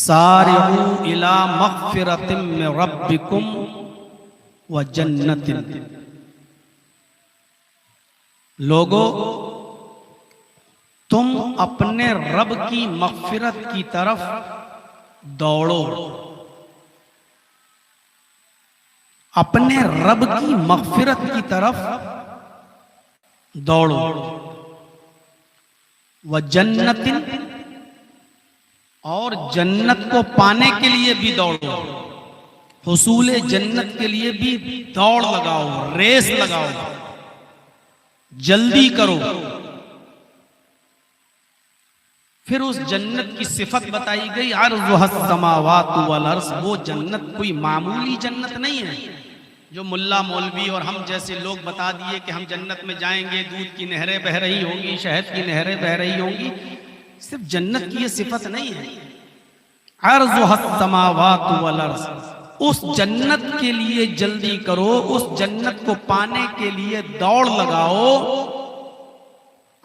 सारिऊ इला मग़फ़िरतिम मिन रब्बिकुम व जन्नतिन। लोगो, तुम अपने रब की मग़फ़िरत की तरफ दौड़ो, अपने रब की मग़फ़िरत की तरफ दौड़ो। व जन्नतिन, और जन्नत को पाने के लिए भी दौड़ो, हुसूले जन्नत के लिए भी दौड़ लगाओ, रेस लगाओ, जल्दी करो। फिर उस जन्नत की सिफत बताई गई, अर्ज़ुहस समावातु वल अर्ज़। वो जन्नत कोई मामूली जन्नत नहीं है जो मुल्ला मौलवी और हम जैसे लोग बता दिए कि हम जन्नत में जाएंगे, दूध की नहरें बह रही होंगी, शहद की नहरें बह रही होंगी। सिर्फ जन्नत की ये सिफत नहीं है। अर्ज़ुहस समावातु वल अर्ज़, उस जन्नत के लिए जल्दी करो, उस जन्नत को पाने के लिए दौड़ लगाओ।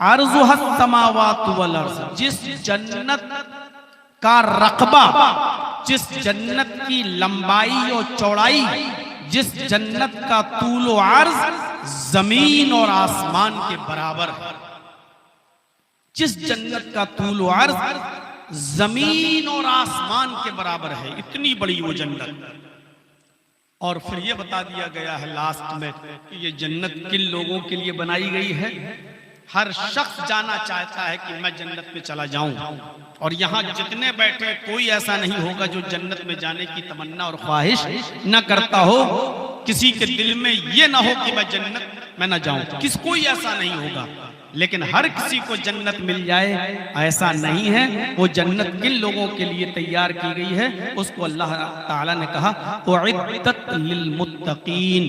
अर्ज़ुहस समावातु वल अर्ज़, जिस जन्नत का रकबा, जिस जन्नत की लंबाई और चौड़ाई, जिस जन्नत का तूल व अर्ज़ जमीन और आसमान के बराबर है, जिस जन्नत का तूल व अर्ज़ जमीन और आसमान के बराबर है, इतनी बड़ी वो जन्नत। और फिर ये बता दिया गया है लास्ट में कि ये जन्नत किन लोगों के लिए बनाई गई है। हर शख्स जाना चाहता है कि मैं जन्नत में चला जाऊं, और यहाँ जितने बैठे कोई ऐसा नहीं होगा जो जन्नत में जाने की तमन्ना और ख्वाहिश न करता हो। किसी के दिल में ये ना हो कि मैं जन्नत में न जाऊं, कोई ऐसा नहीं होगा। लेकिन हर किसी को जन्नत मिल जाए ऐसा नहीं है। वो जन्नत किन लोगों के लिए तैयार की गई है उसको अल्लाह ताला ने कहा, उइद्दत लिल मुत्तकीन,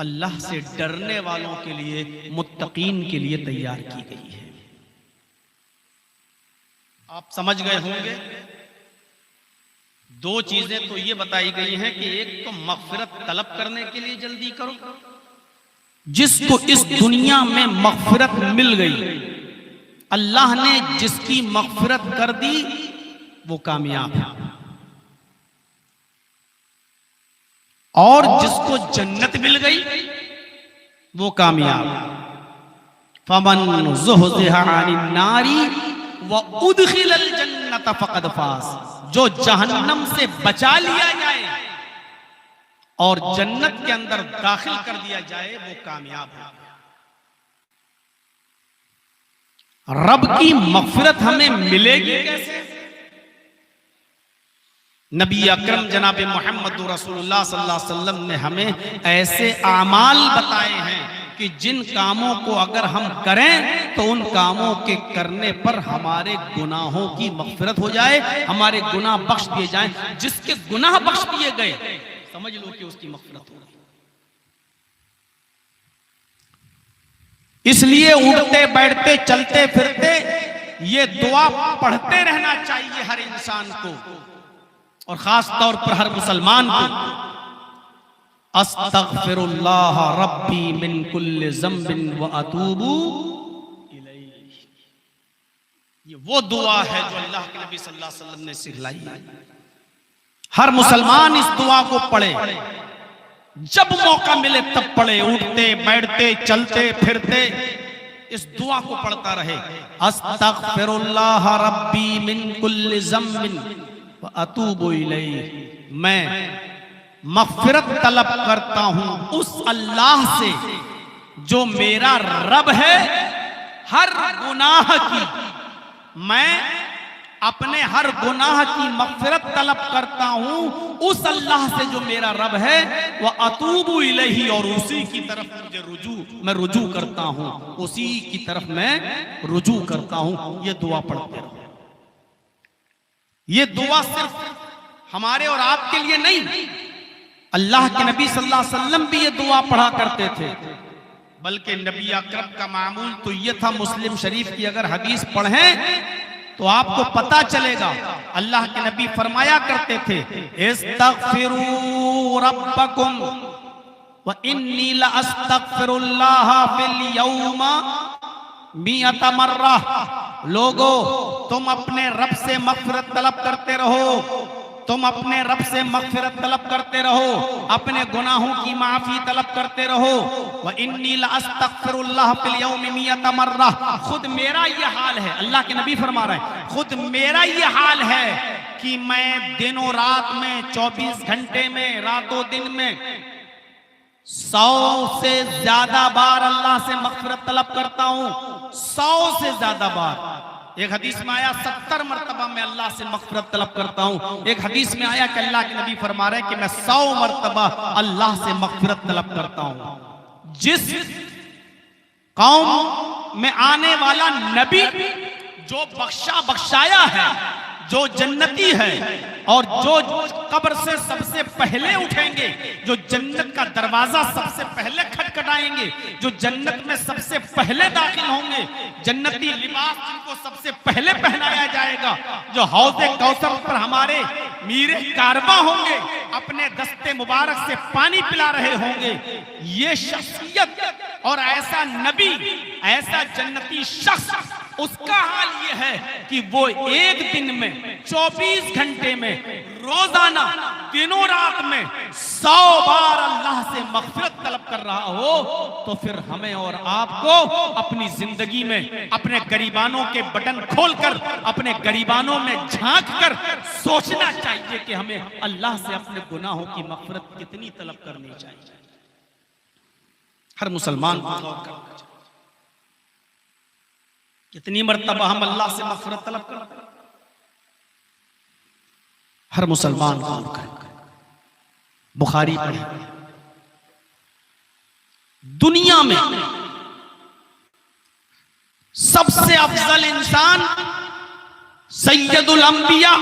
अल्लाह से डरने वालों के लिए, मुत्तकीन के लिए तैयार की गई है। आप समझ गए होंगे, दो चीजें तो ये बताई गई हैं कि एक तो मग़फ़िरत तलब करने के लिए जल्दी करो, जिसको इस दुनिया में मग़फ़िरत मिल गई, अल्लाह ने जिसकी मग़फ़िरत कर दी वो कामयाब है, और जिसको जन्नत मिल गई वो कामयाब। फमन ज़ुहज़िहा अनिन नारी व उदखिलल जन्नत फ़क़द फ़ाज़, जो जहन्नम से बचा लिया जाए और जन्नत के अंदर दाखिल कर दिया जाए वो कामयाब है। रब की मग़फ़िरत हमें मिलेगी कैसे? नबी अकरम जनाब मोहम्मद रसूलुल्लाह सल्लल्लाहु अलैहि वसल्लम ने हमें ऐसे आमाल बताए हैं कि जिन कामों को अगर हम करें तो उन कामों के करने पर हमारे गुनाहों की मग़फ़िरत हो जाए, हमारे गुनाह बख्श दिए जाएं। जिसके गुनाह बख्श दिए गए समझ लो कि उसकी मग़फ़िरत हो गई। इसलिए उठते बैठते चलते फिरते ये दुआ पढ़ते रहना चाहिए हर इंसान को, और खास तौर पर हर मुसलमान को। अस्तग़फिरुल्लाह रब्बी मिन कुल्लि ज़ंबिन व अतूबु इलैहि। ये वो दुआ है जो अल्लाह के नबी सल्लल्लाहु अलैहि वसल्लम ने सिखलाई है। हर मुसलमान इस दुआ को पढ़े, जब मौका मिले तब पढ़े, उठते बैठते चलते फिरते इस दुआ को पढ़ता रहे। अस्तग़फिरुल्लाह रब्बी मिन कुल्लि ज़ंबिन व अतूबु इलैहि, मैं मग़फ़िरत तलब करता हूं उस अल्लाह से जो मेरा रब है, हर गुनाह की, मैं अपने हर गुनाह की मग़फ़िरत तलब करता हूं उस अल्लाह से जो मेरा रब है। वह अतूबु इलैहि, और उसी की तरफ मुझे मैं रुजू करता हूं, उसी की तरफ मैं रुजू करता हूं। ये दुआ पढ़ते रहो। ये दुआ सिर्फ हमारे और आपके लिए नहीं, अल्लाह के नबी सल्लल्लाहु अलैहि वसल्लम भी ये दुआ पढ़ा करते थे। बल्कि नबी अकरम का मामूल तो ये था, मुस्लिम शरीफ की अगर हदीस पढ़ें तो आपको पता चलेगा। अल्लाह के नबी फरमाया करते थे, इस्तग़फिरू रब्बकुम व इन्नी ला अस्तग़फिरुल्लाह फिल यौमा मियत मर्रा। लोगो, तुम अपने रब से मग़फ़िरत तलब करते रहो, तुम अपने रब से मग़फ़िरत तलब करते रहो, अपने गुनाहों की माफी तलब करते रहो। व इन्नी लअस्तग़फ़िरुल्लाह फिल यौमि मियत मर्रा, खुद मेरा ये हाल है, अल्लाह के नबी फरमा रहे हैं, खुद मेरा ये हाल है कि मैं दिनों रात में 24 घंटे में, रातों दिन में 100 से ज्यादा बार अल्लाह से मग़फ़िरत तलब करता हूं। 100 से ज्यादा बार। एक हदीस में आया 70 मरतबा मैं अल्लाह से मग़फ़िरत तलब करता हूं। एक हदीस में आया कि अल्लाह के नबी फरमा रहे हैं कि मैं 100 मरतबा अल्लाह से मग़फ़िरत तलब करता हूं। जिस कौम में आने वाला नबी जो बख्शाया है, जो जन्नती है, और जो कब्र से सबसे पहले उठेंगे, जो जन्नत का दरवाजा सबसे पहले खटखटाएंगे, जो जन्नत में सबसे पहले दाखिल होंगे, जन्नती लिबास जिनको सबसे पहले पहनाया जाएगा, जो हौज़े कौसर पर हमारे मीरे कारवा होंगे, अपने दस्ते मुबारक से पानी पिला रहे होंगे, ये शख्सियत और ऐसा नबी, ऐसा जन्नती शख्स, उसका हाल ये है कि वो एक दिन में 24 घंटे में रोजाना दिनों रात में 100 बार अल्लाह से मग़फ़िरत तलब कर रहा हो, तो फिर हमें और आपको अपनी जिंदगी में अपने गरीबानों के बटन खोलकर, अपने गरीबानों में झांक कर सोचना चाहिए कि हमें अल्लाह से अपने गुनाहों की मग़फ़िरत कितनी तलब करनी चाहिए। हर मुसलमान को गौर करना चाहिए कितनी मर्तबा हम अल्लाह से मग़फ़िरत तलब करते हैं। हर मुसलमान को बुखारी पढ़े, दुनिया में सबसे अफजल इंसान सैयदुल अंबिया,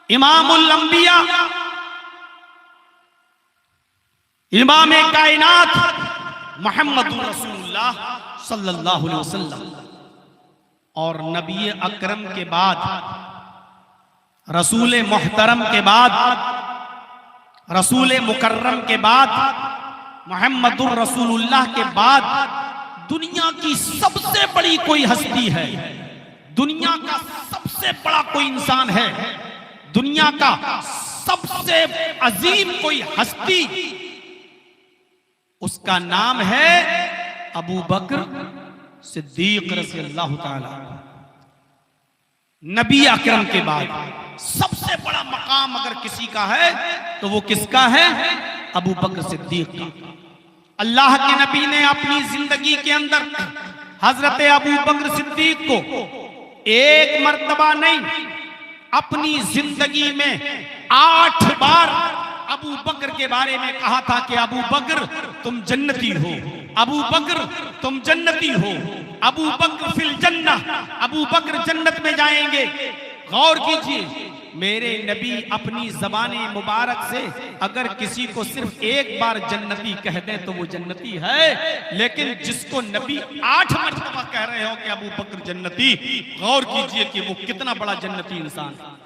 इमामुल अंबिया, इमाम कायनात मुहम्मदुर रसूलुल्लाह सल्लल्लाहु अलैहि वसल्लम, और नबी अकरम के बाद, रसूल मोहतरम के बाद, रसूल मुकर्रम के बाद, मुहम्मदुर रसूलुल्लाह के बाद दुनिया की सबसे बड़ी कोई हस्ती है, दुनिया का सबसे बड़ा कोई इंसान है, दुनिया का सबसे अजीम कोई हस्ती, उसका नाम है अबू बकर सिद्दीक रज़ियल्लाहु ताला। नबी अकरम के बाद सबसे बड़ा मकाम अगर किसी का है तो वो किसका है? अबू बकर सिद्दीक का। अल्लाह के नबी ने अपनी जिंदगी के अंदर हजरत अबू बकर सिद्दीक को एक मर्तबा नहीं, अपनी जिंदगी में 8 बार अबू बकर के बारे में कहा था कि अबू बकर तुम जन्नती हो, अबू बकर तुम जन्नती हो, अबू बकर फिल जन्नह, अबू बकर जन्नत में जाएंगे। गौर कीजिए, मेरे नबी अपनी ज़बान मुबारक से अगर किसी को सिर्फ एक बार जन्नती कह दें तो वो जन्नती है, लेकिन जिसको नबी 8 मरतबा कह रहे हो कि अबू बकर जन्नती, गौर कीजिए कि वो कितना बड़ा जन्नती इंसान है।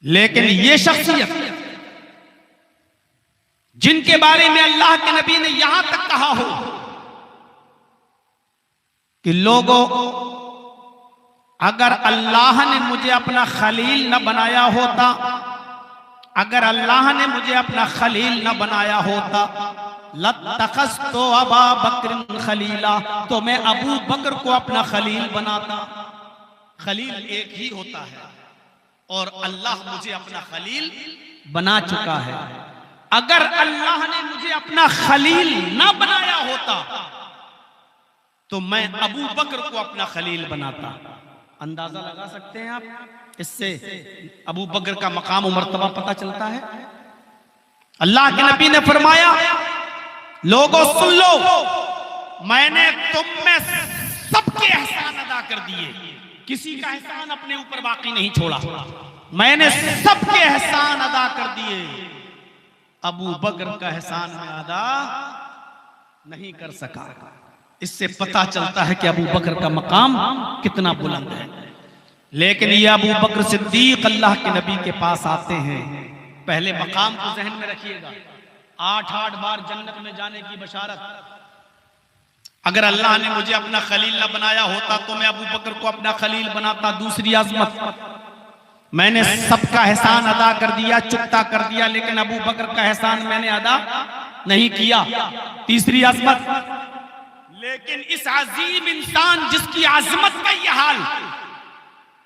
लेकिन ये शख्सियत जिनके बारे में अल्लाह के नबी ने यहां तक कहा हो कि लोगों, अगर अल्लाह ने मुझे अपना खलील न बनाया होता, अगर अल्लाह ने मुझे अपना खलील न बनाया होता, लत्तखज़्तु अबा बकर खलीला, तो मैं अबू बकर को अपना खलील बनाता। खलील एक ही होता है और अल्लाह मुझे अपना खलील बना चुका है। अगर अल्लाह ने मुझे अपना खलील ना बनाया होता तो मैं अबू बकर को अपना खलील बनाता। अंदाजा लगा सकते हैं आप, इससे अबू बकर का मकाम और मर्तबा पता चलता है। अल्लाह के नबी ने फरमाया, लोगों सुन लो, मैंने तुम में सबके एहसान अदा कर दिए, किसी का एहसान अपने ऊपर बाकी नहीं छोड़ा, मैंने सबके एहसान अदा कर दिए, अबू बकर का एहसान मैं अदा नहीं कर सका। इससे पता चलता है कि अबू बकर का मकाम कितना बुलंद है। लेकिन ये अबू बकर सिद्दीक अल्लाह के नबी के पास आते हैं। पहले मकाम को जहन में रखिएगा, 8 बार जन्नत में जाने की बशारत। अगर अल्लाह ने मुझे अपना खलील न बनाया होता तो मैं अबू बकर को अपना खलील बनाता। दूसरी आजमत, मैंने सबका एहसान अदा कर दिया, चुकता कर दिया, लेकिन अबू बकर का एहसान मैंने अदा नहीं किया। तीसरी अजमत, लेकिन इस अजीम इंसान जिसकी आजमत का यह हाल,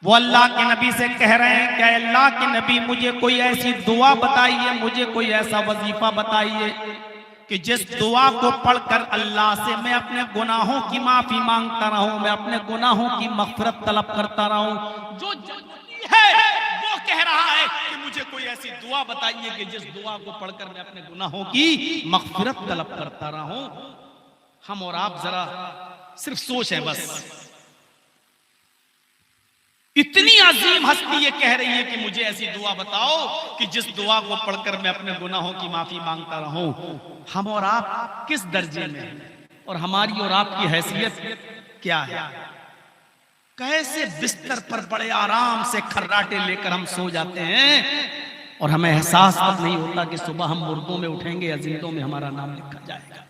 वो अल्लाह के नबी से कह रहे हैं कि अल्लाह के नबी मुझे कोई ऐसी दुआ बताइए, मुझे कोई ऐसा वजीफा बताइए कि जिस दुआ को पढ़कर अल्लाह से मैं अपने गुनाहों की माफी मांगता रहूं, मैं अपने गुनाहों की मगफिरत तलब करता रहूं। जो है वो कह रहा है कि मुझे कोई ऐसी दुआ बताइए कि जिस दुआ को पढ़कर मैं अपने गुनाहों की मगफिरत तलब करता रहूं। हम और आप जरा सिर्फ सोचें, बस इतनी अजीम हस्ती ये कह रही है कि मुझे ऐसी दुआ बताओ कि जिस दुआ को पढ़कर मैं अपने गुनाहों की माफी मांगता रहूं। हम और आप किस दर्जे में हैं और हमारी और आपकी हैसियत क्या है? कैसे बिस्तर पर बड़े आराम से खर्राटे लेकर हम सो जाते हैं और हमें एहसास तक नहीं होता कि सुबह हम मुर्दों में उठेंगे, अजीजों में हमारा नाम लिखा जाएगा।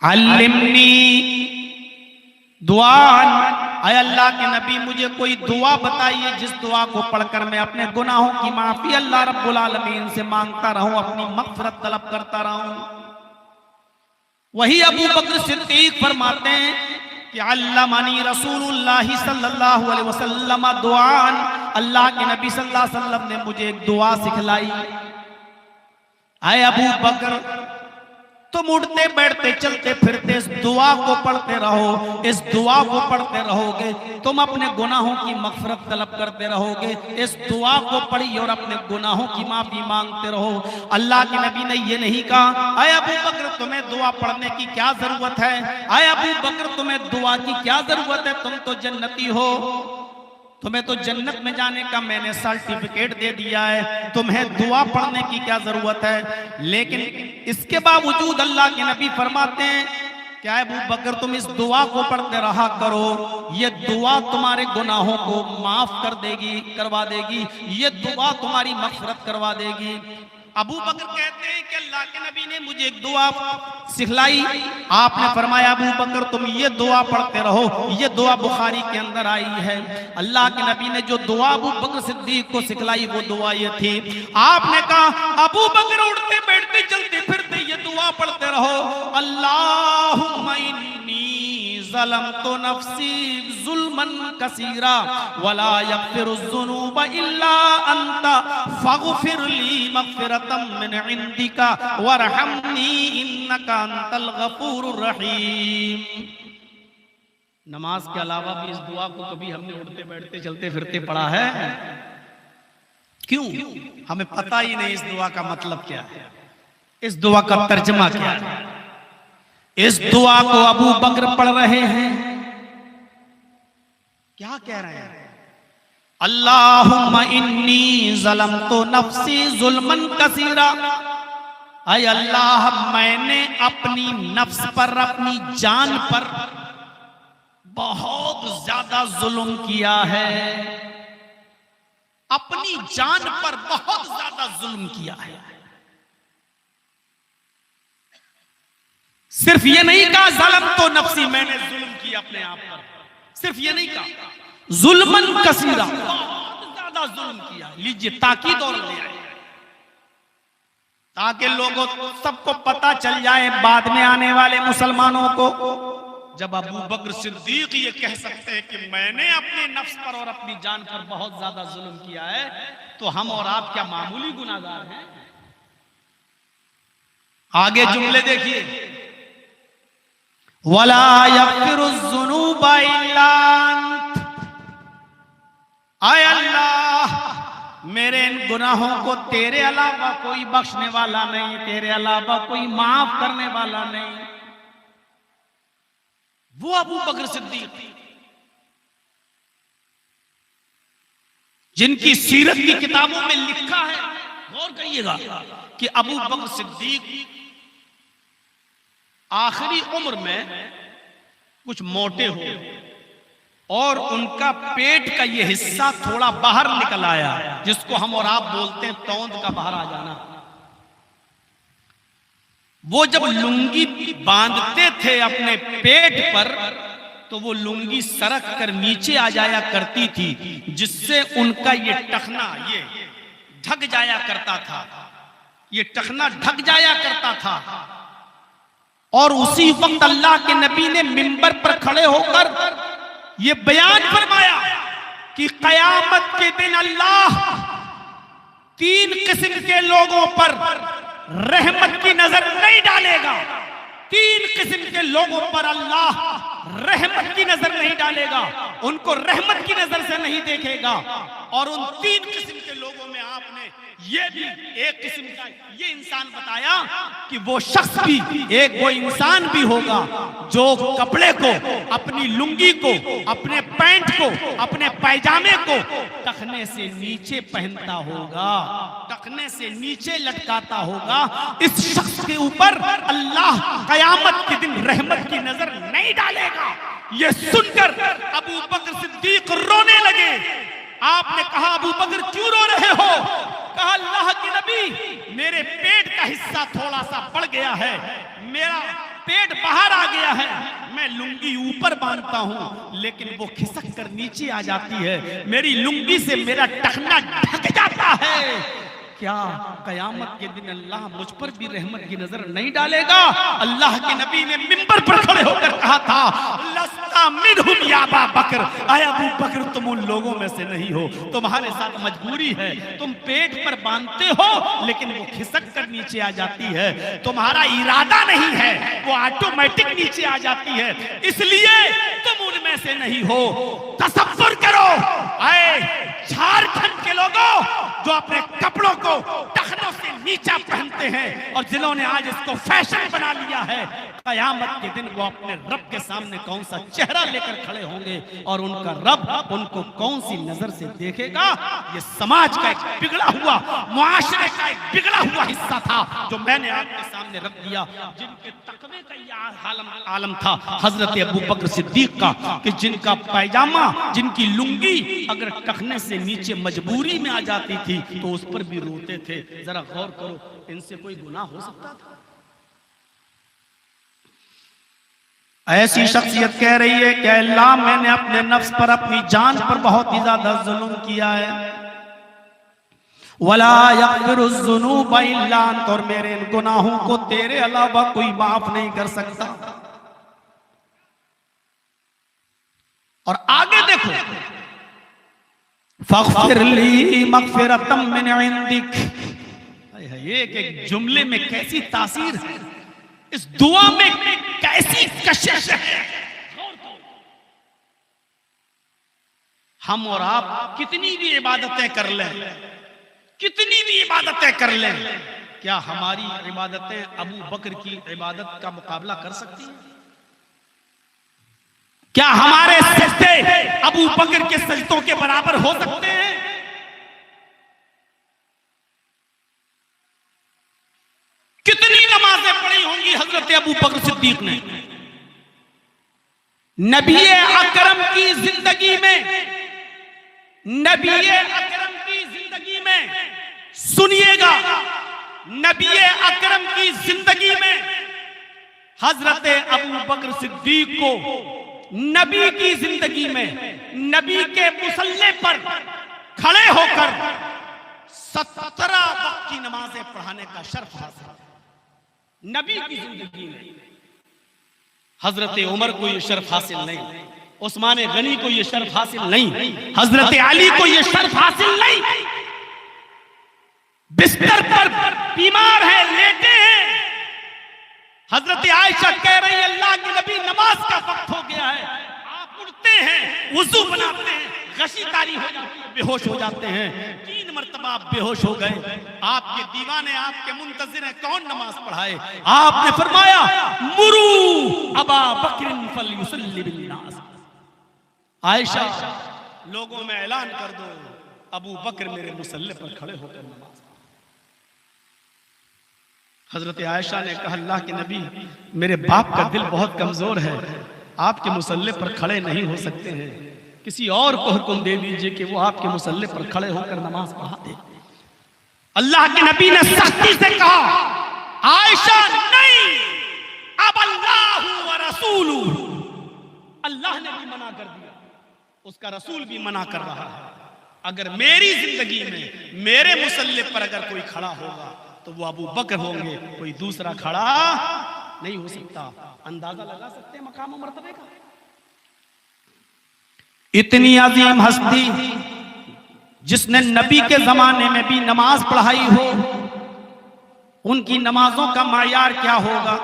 अल्लिमनी दुआन, आय अल्लाह के नबी मुझे कोई दुआ बताइए जिस दुआ को पढ़कर मैं अपने गुनाहों की माफी अल्लाह रब्बुल आलमीन से मांगता रहूं, अपनी मगफिरत तलब करता रहूं। वही अबू बकर सिद्दीक फरमाते हैं कि अल्लमनी रसूलुल्लाह सल्लल्लाहु अलैहि वसल्लम दुआन, अल्लाह के नबी सल्लल्लाहु अलैहि वसल्लम ने मुझे एक दुआ सिखलाई। आए अबू बकर, तुम उठते बैठते चलते फिरते इस दुआ को पढ़ते रहो, इस दुआ को पढ़ते रहोगे तुम अपने गुनाहों की मगफिरत तलब करते रहोगे। इस दुआ को पढ़ी और अपने गुनाहों की माफी मांगते रहो। अल्लाह के नबी ने ये नहीं कहा आए अबू बकर तुम्हें दुआ पढ़ने की क्या जरूरत है, आए अबू बकर तुम्हें दुआ की क्या जरूरत है, तुम तो जन्नती हो, तुम्हें तो जन्नत में जाने का मैंने सर्टिफिकेट दे दिया है, तुम्हें दुआ पढ़ने की क्या जरूरत है। लेकिन इसके बावजूद अल्लाह के नबी फरमाते हैं क्या अबू बकर तुम इस दुआ को पढ़ते रहा करो, ये दुआ तुम्हारे गुनाहों को माफ कर देगी, करवा देगी, ये दुआ तुम्हारी मगफिरत करवा देगी। अबू बकर कहते हैं कि अल्लाह के नबी ने मुझे एक दुआ सिखलाई, आपने फरमाया अबू बकर तुम ये दुआ पढ़ते रहो, ये दुआ बुखारी के अंदर आई है। अल्लाह के नबी ने जो दुआ अबू बकर सिद्दीक को सिखलाई वो दुआ ये थी, आपने कहा अबू बकर उठते बैठते चलते फिरते ये दुआ पढ़ते रहो, अल्लाहुम्मा इन्नी ज़लमतु नफ्सी ज़ुल्मन कसीरा वला यग़फिरुज़्ज़ुनूब इल्ला अंता फ़ग़फ़िर ली मग़फ़िरतम मिन इंदिका वरहमनी इन्नका अंतल गफ़ूरुर रहीम। नमाज के अलावा भी इस दुआ को कभी हमने उठते बैठते चलते फिरते पढ़ा है? क्यों? हमें पता ही नहीं इस दुआ का मतलब क्या है, इस दुआ का तर्जमा क्या है। इस दुआ को अबू बकर पढ़ रहे हैं, क्या कह रहे हैं? अल्लाहुम्मा इन्नी ज़लमतु नफ्सी ज़ुल्मन कसीरा, ऐ अल्लाह मैंने अपनी नफ्स पर, अपनी जान पर बहुत ज्यादा जुल्म किया है, अपनी जान पर बहुत ज्यादा जुल्म किया है। सिर्फ ये नहीं कहा ज़लम तो नफ्सी, मैंने जुल्म किया अपने आप पर, सिर्फ ये नहीं कहा, जुल्मन कसीरा, बहुत ज्यादा जुल्म किया। लीजिए ताकीद और ले आए ताकि लोगों सबको पता चल जाए बाद में आने वाले मुसलमानों को, जब अबू बकर सिद्दीक ये कह सकते हैं कि मैंने अपने नफ्स पर और अपनी जान पर बहुत ज्यादा जुल्म किया है, तो हम और आप क्या मामूली गुनाहगार हैं? आगे जुमले देखिए, वला यग़फिरुज़्ज़ुनूब इल्ला अंत, आय अल्लाह मेरे इन गुनाहों को तेरे अलावा कोई बख्शने वाला नहीं, तेरे अलावा कोई माफ करने वाला नहीं। वो अबू बकर सिद्दीक जिनकी सीरत की किताबों में लिखा है, गौर करिएगा कि अबू बकर सिद्दीक आखिरी उम्र में कुछ मोटे हो और उनका पेट का ये हिस्सा थोड़ा बाहर निकल आया, जिसको हम और आप बोलते हैं तौंद का बाहर आ जाना। वो जब लुंगी बांधते थे अपने पेट पर तो वो लुंगी सरक कर नीचे आ जाया करती थी, जिससे उनका ये टखना ये ढक जाया करता था, ये टखना ढक जाया करता था। और उसी वक्त अल्लाह के नबी ने मिंबर पर खड़े होकर ये बयान फरमाया कि कयामत के दिन अल्लाह 3 किस्म के लोगों पर रहमत की नजर नहीं डालेगा। 3 किस्म के लोगों पर अल्लाह रहमत की नजर नहीं डालेगा, उनको रहमत की नजर से नहीं देखेगा। और उन 3 किस्म के लोगों में आपने ये भी एक किस्म का ये इंसान बताया कि वो शख्स भी एक वो इंसान भी होगा जो कपड़े को, अपनी लुंगी को, अपने पैंट को, अपने पैजामे को टखने से नीचे पहनता होगा, टखने से नीचे लटकाता होगा। इस शख्स के ऊपर अल्लाह कयामत के दिन रहमत की नजर नहीं डालेगा। ये सुनकर अबू बकर सिद्दीक रोने लगे। आपने कहा, अबू बकर क्यों रो रहे हो? कहा, अल्लाह के नबी, मेरे पेट का हिस्सा थोड़ा सा बढ़ गया है, मेरा पेट बाहर आ गया है, मैं लुंगी ऊपर बांधता हूं लेकिन वो खिसक कर नीचे आ जाती है, मेरी लुंगी से मेरा टखना ढक जाता है। क्या कयामत के दिन अल्लाह मुझ पर भी रहमत की नजर नहीं डालेगा? अल्लाह के नबी ने मिंबर पर खड़े होकर कहा था, लस्ता मिनहुम या अबा बकर, आया अबू बकर तुम उन लोगों में से नहीं हो, तुम्हारे साथ मजबूरी है, तुम पेट पर बांधते हो लेकिन वो खिसक कर नीचे आ जाती है, तुम्हारा इरादा नहीं है, वो ऑटोमेटिक नीचे आ जाती है, इसलिए तुम उनमें से नहीं हो। तसव्वुर करो, आए झारखंड के लोगों जो अपने कपड़ों को टखनों से नीचा पहनते हैं और जिन्होंने आज इसको फैशन बना लिया है, कयामत के दिन वो अपने रब के सामने कौन सा चेहरा लेकर खड़े होंगे और उनका रब उनको कौन सी नजर से देखेगा? ये समाज का एक बिगड़ा हुआ, मुआशरे का एक बिगड़ा हुआ हिस्सा था जो मैंने आपके सामने रख दिया। जिनके तकवे का ये आलम था हजरत अबू बकर सिद्दीक का कि जिनका पैजामा, जिनकी लुंगी अगर टखने से नीचे मजबूरी में आ जाती थी तो उस पर भी रोते थे। जरा गौर करो, इनसे कोई गुनाह हो सकता था? ऐसी शख्सियत कह रही है कि अल्लाह मैंने अपने नफ्स पर, अपनी जान पर बहुत ही ज्यादा जुल्म किया है, वला यग़फ़िरुज़्ज़ुनूब इल्ला अंत, और मेरे इन गुनाहों को तेरे अलावा कोई माफ नहीं कर सकता। और आगे देखो, फ़ग़फ़िर ली मग़फ़िरतम मिन इंदिक, एक जुमले में कैसी तासीर है, इस दुआ में कैसी कशिश है। हम और आप कितनी भी इबादतें कर लें, कितनी भी इबादतें कर लें, क्या हमारी इबादतें अबू बकर की इबादत का मुकाबला कर सकती हैं? क्या हमारे सजदे अबू बकर के सजदों के बराबर हो सकते हैं? कितनी नमाजें पढ़ी होंगी हजरत अबू बकर सिद्दीक ने? नबी अकरम की जिंदगी में, नबी अकरम की जिंदगी में, सुनिएगा, नबी अकरम की जिंदगी में हजरत अबू बकर सिद्दीक को नबी की जिंदगी में नबी के मुसल्ले पर खड़े होकर 17 वक्त की नमाजें पढ़ाने का शर्फ हासिल। नबी की जिंदगी में हजरत उमर को यह शर्फ हासिल नहीं, उस्मान गनी को यह शर्फ हासिल नहीं, हजरत अली को यह शर्फ हासिल नहीं। बिस्तर पर बीमार है, लेटे हैं, हजरत आयशा कह रही है अल्लाह के नबी नमाज का वक्त हो गया है, आप उठते हैं, वुजू बनाते हैं, गशी तारी हो जाती है, बेहोश हो जाते हैं। 3 मरतबा आप बेहोश हो गए, आपके दीवाने आपके मुंतजिर हैं, कौन नमाज पढ़ाए? आपने फरमाया मुरू अबा बकरिन फलयुसल्ली बिन्नास, आयशा लोगों में ऐलान कर दो अबू बकर मेरे मुसल्ले पर खड़े होकर नमाज। हजरत आयशा ने कहा अल्लाह के नबी मेरे बाप का दिल बहुत कमजोर है, आपके मुसल्ले पर खड़े नहीं हो सकते हैं, किसी और को हुक्म दे दीजिए कि वो आपके मुसल्ले पर खड़े होकर नमाज पढ़ा दे। अल्लाह के नबी ने सख्ती से कहा आयशा नहीं, अब अल्लाह व रसूलुहु, अल्लाह ने भी मना कर दिया, उसका रसूल भी मना कर रहा है। अगर मेरी जिंदगी में मेरे मुसल्ले पर अगर कोई खड़ा होगा तो वो अबू बकर होंगे, कोई दूसरा खड़ा नहीं हो सकता। अंदाजा लगा सकते हैं मकाम और मर्तबे का। इतनी अजीम हस्ती जिसने नबी के जमाने में भी नमाज पढ़ाई हो, उनकी नमाजों का मायार क्या होगा,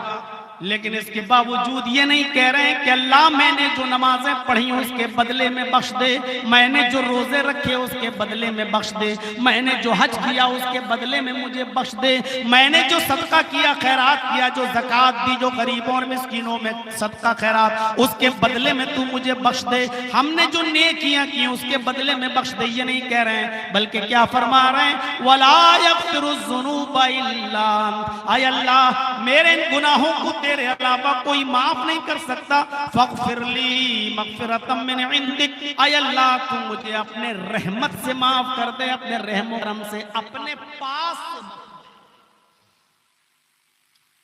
लेकिन इसके बावजूद ये नहीं कह रहे हैं कि अल्लाह मैंने जो नमाजें पढ़ी उसके बदले में बख्श दे, मैंने जो रोजे रखे उसके बदले में बख्श दे, मैंने जो हज किया उसके बदले में मुझे बख्श दे, मैंने जो सदका किया, खैरात किया, जो ज़कात दी, जो गरीबों और मिस्कीनों में सदका खैरात, उसके बदले में तू मुझे बख्श दे, हमने जो नेकियां की उसके बदले में बख्श दे। ये नहीं कह रहे हैं, बल्कि क्या फरमा रहे हैं, वला यग़फ़िरुज़्ज़ुनूबा इल्ला अंत, आय अल्लाह मेरे इन गुनाहों को तेरे अलावा कोई माफ नहीं कर सकता। फ़ग़फ़िरली मग़फ़िरतम मिन इंदिक, आय अल्लाह तू मुझे अपने रहमत से माफ कर दे, अपने रहम और करम से अपने पास से।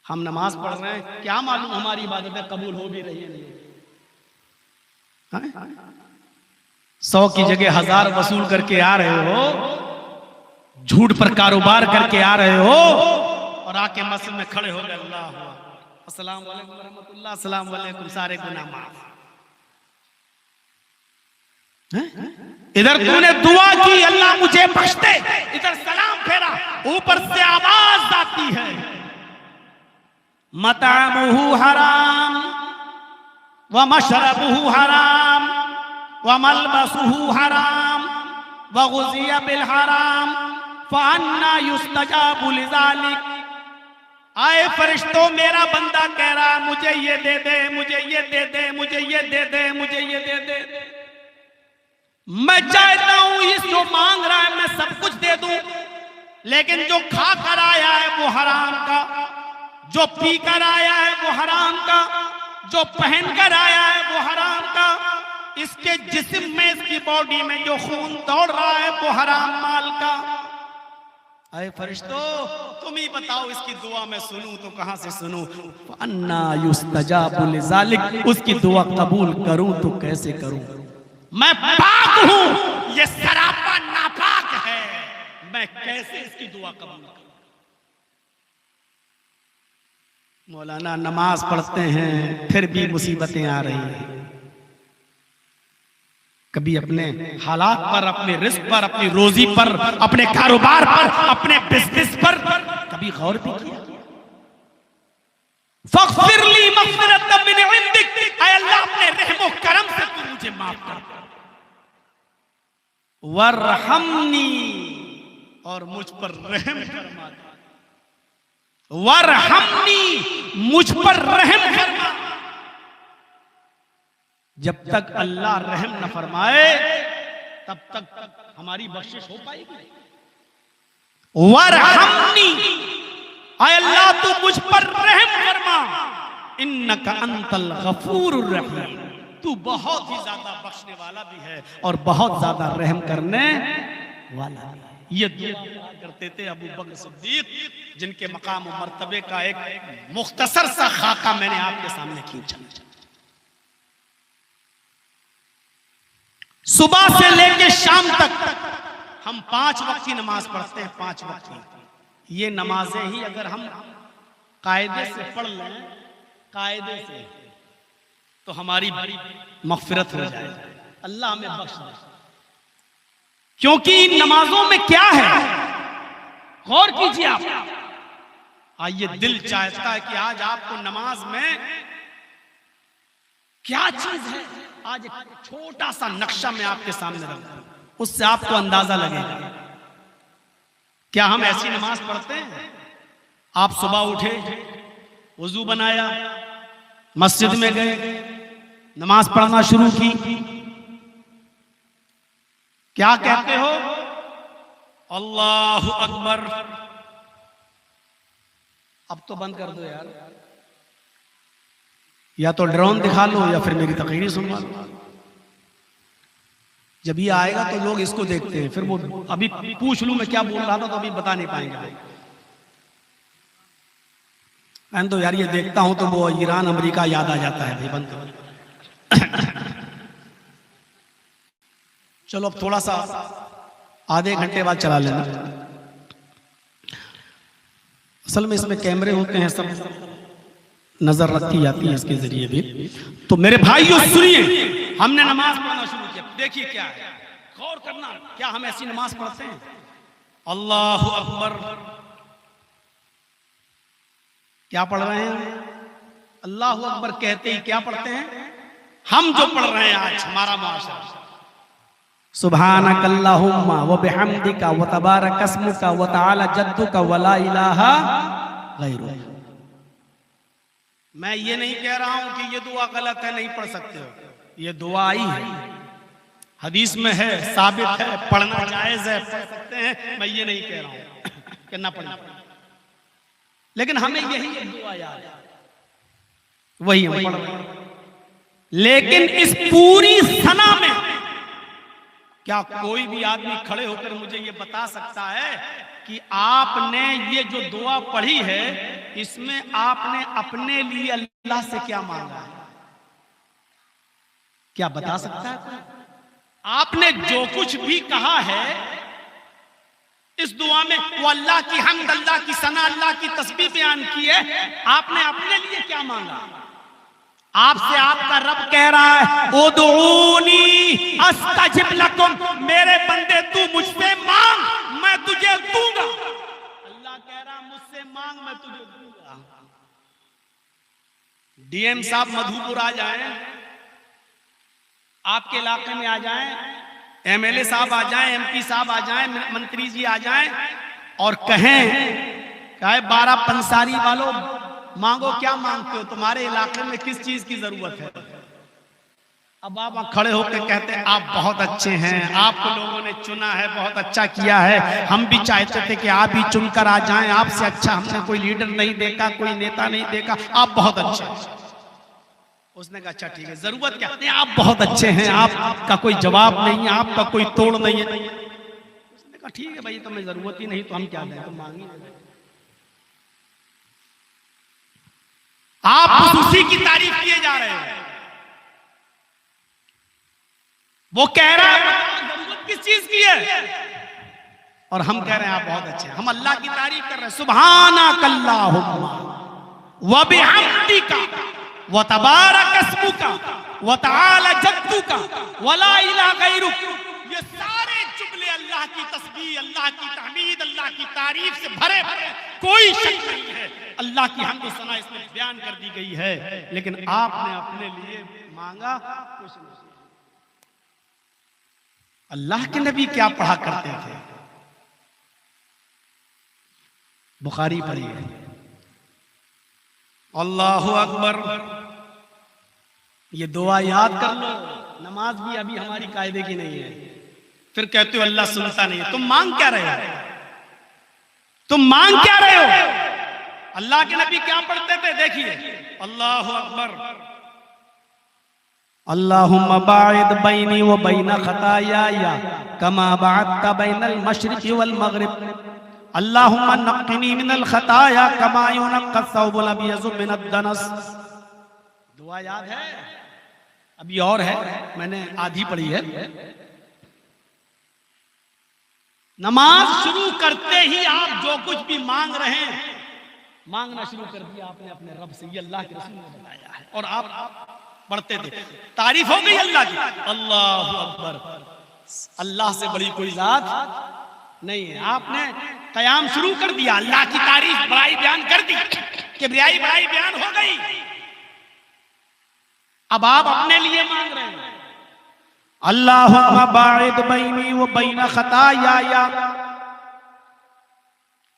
हम नमाज पढ़ रहे हैं, क्या मालूम हमारी इबादतें कबूल हो भी रही है नहीं। 100 की जगह 1000 वसूल करके आ रहे हो, झूठ पर कारोबार करके आ रहे हो, और आके मस्जिद में खड़े हो गए, अल्लाह अस्सलाम वालेकुम रहमतुल्लाह, अस्सलाम वालेकुम, सारे गुनाह माफ। इधर तूने दुआ की अल्लाह मुझे बख्श दे, इधर सलाम फेरा, ऊपर से आवाज आती है मतामुहु हराम व मशरबुहु हराम व मलबसुहु हराम व गुज़िया बिल हराम फअन्ना युस्तजाबु लिज़ालिक। आए फरिश्तों, मेरा बंदा कह रहा मुझे ये दे दे, मुझे ये दे दे, मुझे ये दे दे, मुझे ये दे दे। मैं चाहता हूं इस जो मांग रहा है मैं सब कुछ दे दूं, लेकिन जो खा कर आया है वो हराम का, जो पी कर आया है वो हराम का, जो पहन कर आया है वो हराम का, इसके जिस्म में, इसकी बॉडी में जो खून दौड़ रहा है वो हराम माल का। अरे फरिश्तों, तुम ही बताओ इसकी दुआ मैं सुनूं तो कहां से सुनूं। अन्ना युस्तजाबु लिज़ालिक, उसकी दुआ कबूल करूं तो कैसे करूं। मैं पाक हूं, ये सरापा नापाक है, मैं कैसे इसकी दुआ कबूल करूं। मौलाना नमाज पढ़ते हैं फिर भी मुसीबतें आ रही हैं, कभी अपने हालात पर, अपने रिस्क पर, अपनी रोजी पर, अपने कारोबार पर, अपने बिजनेस पर कभी गौर भी किया। फ़ग़फ़िरली मग़फ़िरतम मिन इंदिक, ऐ अल्लाह अपने रहमो करम से तू मुझे माफ कर, वरहमनी, और मुझ पर रहम फरमा, वरहमनी, मुझ पर रहम फरमा। जब तक अल्लाह रहम न फरमाए तब तक हमारी बख्शिश हो पाएगी। वरहमनी, आय अल्लाह तू मुझ पर रहम फरमा, इन्नका अंतल गफूरुर रहीम, तू बहुत ही ज्यादा बख्शने वाला भी है और बहुत ज्यादा रहम करने वाला भी है। ये दुआ करते थे अबू बकर सिद्दीक, जिनके मकाम और मर्तबे का एक मुख्तसर सा खाका मैंने आपके सामने खींचा। सुबह से लेकर शाम तक हम 5 वक्त की नमाज पढ़ते हैं, 5 वक्त की। ये नमाजें ही अगर हम कायदे से पढ़ लें, कायदे से, तो हमारी मग़फ़िरत हो जाए, अल्लाह हमें बख्श दे। क्योंकि इन नमाजों में क्या है, गौर कीजिए आप। आइए, दिल चाहता है कि आज आपको नमाज में क्या चीज है, आज एक छोटा सा नक्शा मैं आपके सामने रख दूं, उससे आपको अंदाजा लगेगा। क्या हम ऐसी नमाज पढ़ते हैं? आप सुबह उठे, वजू बनाया, मस्जिद में गए, नमाज पढ़ना शुरू की, क्या कहते हो? अल्लाहु अकबर। अब तो बंद कर दो यार, या तो ड्रोन दिखा लो या फिर मेरी तकरीर सुनवा लो। जब ये आएगा तो लोग इसको देखते हैं, फिर वो अभी पूछ लूं मैं क्या बोल रहा था तो अभी बता नहीं पाएंगे। मैं तो यार ये देखता हूं तो वो ईरान अमेरिका याद आ जाता है भाई, बंद करो। चलो अब थोड़ा सा आधे घंटे बाद चला लेना। असल में इसमें कैमरे होते हैं, सब नजर रखी जाती है इसके जरिए भी। तो मेरे भाइयों सुनिए, हमने नमाज पढ़ना शुरू किया। देखिए क्या है, गौर करना, क्या हम ऐसी नमाज पढ़ते हैं? अल्लाहु अकबर, क्या पढ़ रहे हैं? अल्लाहु अकबर कहते ही क्या पढ़ते हैं? हम जो पढ़ रहे हैं आज हमारा माशरा, सुब्हानकल्लाहुम्मा व बिहम्दिका व तबारक अस्मुका व तआला जद्दुका व ला इलाहा गैरुक। मैं ये नहीं कह रहा हूं कि ये दुआ गलत है, नहीं पढ़ सकते हो। ये दुआ आई है, हदीस में है, साबित है, पढ़ना जायज है, पढ़ सकते हैं। मैं ये नहीं कह रहा हूं कि ना पढ़ना, लेकिन हमें यही दुआ याद है, वही हम पढ़ रहे हैं। लेकिन इस पूरी सना में क्या कोई भी आदमी खड़े होकर मुझे ये बता सकता है कि आपने ये जो दुआ पढ़ी है इसमें आपने अपने लिए अल्लाह से क्या मांगा है? क्या बता सकता है? आपने जो कुछ भी कहा है इस दुआ में, वो अल्लाह की हम्द, अल्लाह की सना, अल्लाह की तस्बीह बयान की है। आपने अपने लिए क्या मांगा? आपसे आपका रब कह रहा है, उदऊनी अस्तजिब लकुम, मेरे बंदे तू मुझसे मांग, मैं तुझे दूंगा। अल्लाह कह रहा मुझसे मांग, मैं तुझे दूंगा। डीएम साहब मधुपुर आ जाएं, आपके इलाके में आ जाएं, एमएलए साहब आ जाएं, एमपी साहब आ जाएं, मंत्री जी आ जाएं और कहें 12 पंसारी वालों मांगो, क्या मांगते हो? तुम्हारे इलाके में किस चीज की जरूरत है? अब आप खड़े होकर कहते हैं आप बहुत अच्छे हैं, आपको लोगों ने चुना है, बहुत अच्छा किया है, हम भी चाहते थे कि आप ही चुनकर आ जाएं, आपसे अच्छा हमने कोई लीडर नहीं देखा, कोई नेता नहीं देखा, आप बहुत अच्छे हैं। उसने कहा अच्छा ठीक है, जरूरत क्या? नहीं, आप बहुत अच्छे हैं, आपका कोई जवाब नहीं है, आपका कोई तोड़ नहीं है। उसने कहा ठीक है भाई, तुम्हें जरूरत ही नहीं तो हम क्या दें, तुम मांगिए। आप उसी की तारीफ किए जा रहे हैं। वो कह रहा है जरूरत किस चीज की है, और हम कह रहे हैं आप बहुत अच्छे हैं। हम अल्लाह की तारीफ कर रहे हैं, सुब्हानकल्लाहुम्मा व बिहम्दिका व तबारक अस्मुका व तआला जद्दुका व ला इलाहा गैरुक। ये सारे जुमले अल्लाह की तस्बीह, अल्लाह की तहमीद, अल्लाह की तारीफ से भरे भरे, कोई शक नहीं है। अल्लाह की हम्द सना इसमें बयान कर दी गई है, लेकिन आपने अपने लिए मांगा कुछ नहीं। अल्लाह के नबी क्या पढ़ा करते थे? बुखारी पढ़ी है, अल्लाहु अकबर। ये दुआ याद कर लो, नमाज भी अभी हमारी कायदे की नहीं है। फिर कहते हो अल्लाह सुनता नहीं है। तुम मांग क्या रहे हो? तुम मांग क्या रहे हो? अल्लाह के नबी क्या पढ़ते थे? देखिए, अल्लाहु अकबर, अल्लाहुम्मा बाइद बैनी व बैन खताया कमा बाअदता बैनल मशरिक़ि वल मग़रिब, अल्लाहुम्मा नक़्क़िनी मिनल खताया कमा युनक़्क़ा अस-सौबुल अबयज़ु मिनद दनस। दुआ याद है? अभी और है, मैंने आधी पढ़ी है। नमाज शुरू करते ही आप जो कुछ भी मांग रहे हैं, मांगना शुरू कर दिया आपने अपने रब से। ये अल्लाह के रसूल ने बताया है और आप पढ़ते थे। तारीफ हो गई अल्लाह की, अल्लाहु अकबर। अल्लाह से बड़ी कोई जात नहीं है। आपने कयाम शुरू कर दिया, अल्लाह की तारीफ बड़ाई बयान कर दी, किबरियाई बड़ाई बयान हो गई। अब आप अपने लिए मांग रहे हैं, अल्लाहुम्मा बाइद बैनी व बैन खताया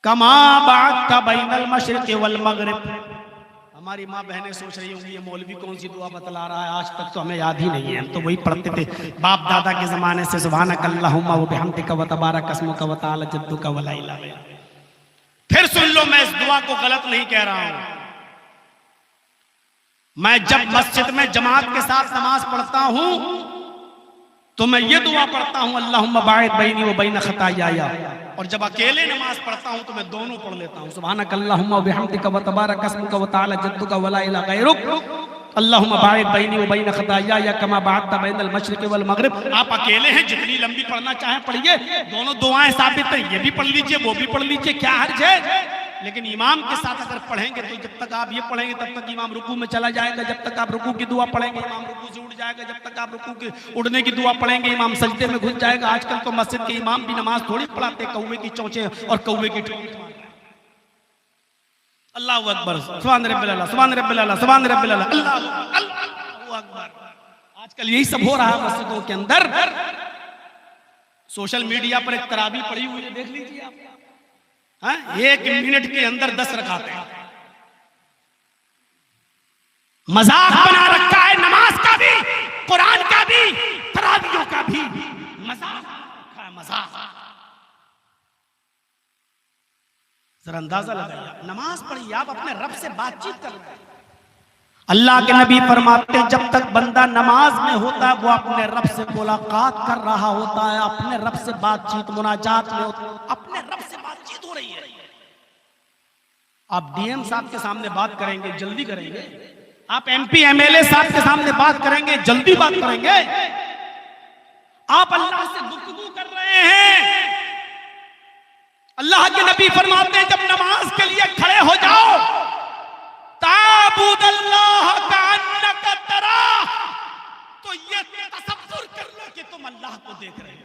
कमा बाअदता बैनल मशरिक़ि वल मग़रिब। हमारी माँ बहनें सोच रही होंगी ये मौलवी कौन सी दुआ बतला रहा है, आज तक तो हमें याद ही नहीं है, हम तो वही पढ़ते थे बाप दादा के जमाने से, सुब्हानकल्लाहुम्मा व बिहम्दिका व तबारक अस्मुका व तआला जद्दुका व ला इलाहा गैरुक। फिर सुन लो, मैं इस दुआ को गलत नहीं कह रहा हूं। मैं जब मस्जिद में जमात के साथ नमाज पढ़ता हूं तो मैं ये दुआ पढ़ता हूं, अल्लाहुम्मा बाइद बैनी व बैन खताया। और जब अकेले नमाज पढ़ता हूं तो मैं दोनों पढ़ लेता हूं, सुब्हानकल्लाहुम्मा व बिहम्दिका व तबारक अस्मुका व तआला जद्दुका व ला इलाहा गैरुक। अल्लाहुम्मा बाइद बैनी व बैन खताया या कमा बाअदता बैनल मशरिक़ वल मग़रिब। आप अकेले हैं, जितनी लंबी पढ़ना चाहें पढ़िए, दोनों दुआएं साबित हैं, ये भी पढ़ लीजिए वो भी पढ़ लीजिए, क्या हर्ज है। लेकिन इमाम के साथ अगर पढ़ेंगे तो जब तक आप ये पढ़ेंगे तब तक इमाम रुकू में चला जाएगा, जब तक आप रुकू की दुआ पढ़ेंगे इमाम रुकू से उठ जाएगा, जब तक आप रुकू के उड़ने की दुआ पढ़ेंगे इमाम सजदे में घुस जाएगा। आजकल तो मस्जिद के इमाम भी नमाज थोड़ी पढ़ाते, कौवे की चोंचे और कौवे की ठोंच। अल्लाहु अकबर, सुभान रब्बिल आला, सुभान रब्बिल आला, सुभान रब्बिल आला, अल्लाहु अकबर। आजकल यही सब हो रहा है मस्जिदों के अंदर। सोशल मीडिया पर एक तरावी पड़ी हुई है, देख लीजिए आप। हाँ? 1 मिनट के अंदर 10 रकातें। मजाक बना रखा है नमाज का भी, कुरान का भी, तरावियों का भी मजाक रखा है, मजाक। जरा अंदाजा लगाइए, नमाज पढ़िए, आप अपने रब से बातचीत कर रहे हैं। अल्लाह के नबी फरमाते हैं जब तक बंदा नमाज में होता है वो अपने रब से मुलाकात कर रहा होता है, अपने रब से बातचीत मुनाजात में होता है, अपने रब से बातचीत हो रही है। आप डीएम साहब के सामने बात करेंगे, जल्दी करेंगे। आप एमपी एमएलए साहब के सामने बात करेंगे, जल्दी बात करेंगे। आप अल्लाह से गुफ्तगू कर रहे हैं। अल्लाह के नबी फरमाते हैं जब नमाज के लिए खड़े हो जाओ, ताबुदल्लाह कान्नका तरा, तो ये तसव्वुर कर लो कि तुम अल्लाह को देख रहे हो।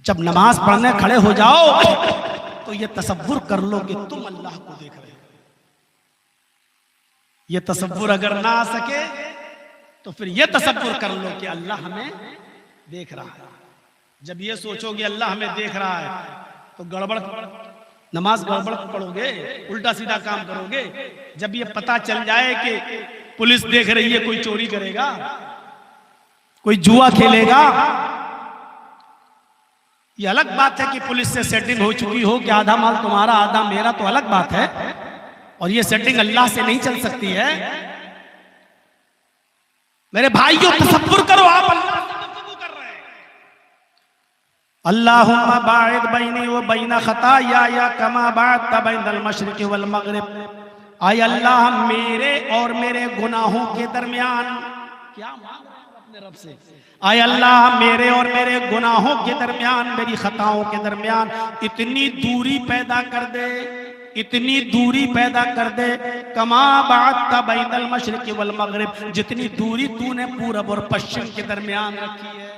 जब नमाज पढ़ने खड़े हो जाओ तो ये तसव्वुर कर लो कि तुम अल्लाह को देख रहे हो। ये तसव्वुर अगर ना आ सके तो फिर ये तसव्वुर कर लो कि अल्लाह हमें देख रहा है। जब ये सोचोगे अल्लाह हमें देख रहा है तो गड़बड़, नमाज गड़बड़ पढ़ोगे, उल्टा सीधा काम करोगे। जब ये पता चल जाए कि पुलिस देख रही है, कोई चोरी करेगा, कोई जुआ खेलेगा, ये अलग बात है कि पुलिस से सेटिंग हो चुकी हो कि आधा माल तुम्हारा आधा मेरा, तो अलग बात है। और ये सेटिंग अल्लाह से नहीं चल सकती है। मेरे भाइयों तसव्वुर करो, आप अल्लाह से गुफ्तगू कर रहे हैं। अल्लाहुम्मा बाइद बैनी व बैन खताया या कमा बाअदता बैनल मशरिक़ वल मग़रिब। आय अल्लाह मेरे और मेरे गुनाहों के दरमियान, क्या मांग रहे हैं अपने रब से, आय अल्लाह मेरे और मेरे गुनाहों के दरमियान, मेरी खताओं के दरमियान इतनी दूरी पैदा कर दे, इतनी दूरी पैदा कर दे, कमा बाअदता बैनल मशरिक़ वल मग़रिब, जितनी दूरी तूने पूरब और पश्चिम के दरमियान रखी है।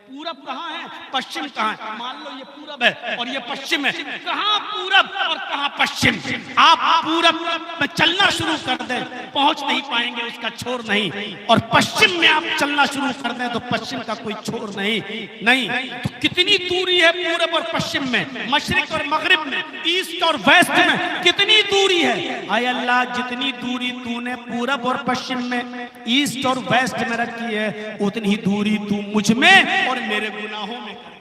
पूरब कहाँ है, पश्चिम कहाँ है? मान लो ये पूरब है और ये पश्चिम है, कहाँ पूरब और कहाँ पश्चिम? आप पूरब में चलना शुरू कर दें पहुंच नहीं पाएंगे, उसका छोर नहीं। और पश्चिम में आप चलना शुरू कर दें तो पश्चिम का कोई छोर नहीं। तो कितनी दूरी है पूरब और पश्चिम में, मशरिक और मगरिब में, ईस्ट और वेस्ट में कितनी दूरी है? आय अल्लाह जितनी दूरी तूने पूरब और पश्चिम में, ईस्ट और वेस्ट में रखी है, उतनी दूरी तू मुझ में और मेरे गुनाहों में कर दे।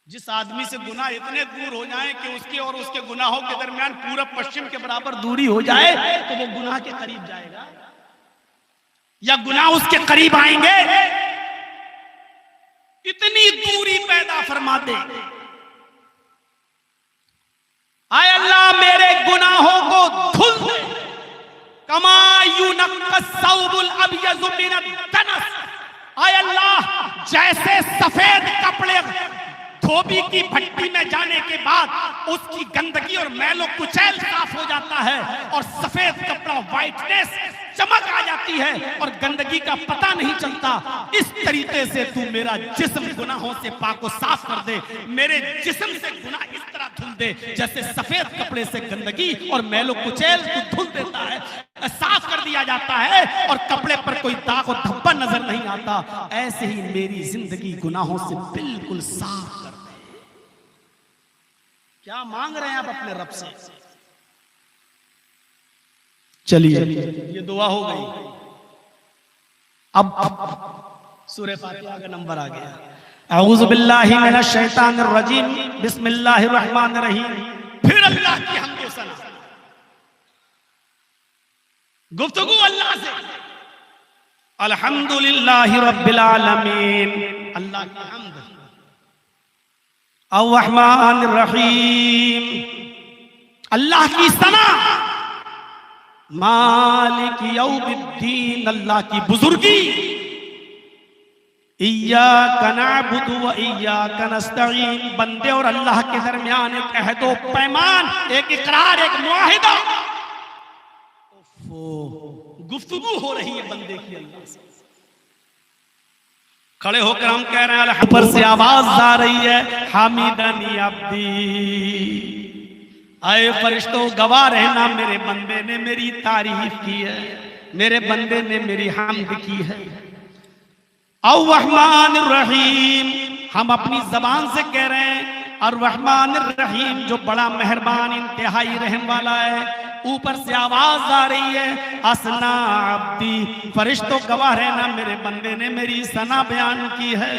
जिस आदमी से गुनाह इतने दूर हो जाए कि उसके और उसके गुनाहों के दरमियान पूरब पश्चिम के बराबर दूरी हो जाए तो वो गुनाह के करीब जाएगा या गुनाह उसके करीब आएंगे? इतनी दूरी पैदा फरमा दे। आय अल्लाह मेरे गुनाहों को धुल दे, कमा युनक्कस सौबुल अब्यज़ मिनद दनस। आय अल्लाह जैसे सफेद कपड़े धोबी की भट्टी में जाने के बाद उसकी गंदगी और मैलो कुचैल साफ हो जाता है और सफेद कपड़ा व्हाइटनेस चमक आ जाती है और गंदगी का पता नहीं चलता, इस तरीके से तू मेरा जिस्म गुनाहों से पाक और साफ कर दे। मेरे जिस्म से गुनाह इस तरह धुल दे जैसे सफेद कपड़े से गंदगी और मैलो कुचैल तू धुल देता है, साफ कर दिया जाता है और कपड़े पर कोई दाग और धब्बा नजर नहीं आता। ऐसे ही मेरी जिंदगी गुनाहों से बिल्कुल साफ कर दे। क्या मांग रहे हैं आप अपने रब से? चलिए ये दुआ हो गई। अब सूरह फातिहा का नंबर आ गया। अऊज़ु बिल्लाहि मिनश शैतानिर रजीम, बिस्मिल्लाहिर रहमानिर रहीम। फिर अल्लाह की हम्द व सना, गुफ्तगू अल्लाह से। अल्हम्दुलिल्लाहि रब्बिल आलमीन, अल्लाह की हम्द। अर्रहमानिर रहीम, अल्लाह की सना। मालिक यौमिद्दीन, अल्लाह की बुजुर्गी। इय्याका नअबुदु व इय्याका नस्तईन, बंदे और अल्लाह के दरमियान एक अहदो पैमान, एक इकरार, एक मुआहिदा। गुफ्तगू हो रही है बंदे की अल्लाह से। खड़े होकर हम कह रहे हैं, ऊपर से आवाज आ रही है, हामिदनी अब्दी, आए फरिश्तों गवाह रहना मेरे बंदे ने मेरी तारीफ की है, मेरे बंदे ने मेरी हम्द की है। और रहमान रहीम, हम अपनी जबान से कह रहे हैं, और रहमान रहीम जो बड़ा मेहरबान इंतहाई रहम वाला है। ऊपर से आवाज आ रही है, असना अब्दी, फरिश्तों गवाह रहना मेरे बंदे ने मेरी सना बयान की है।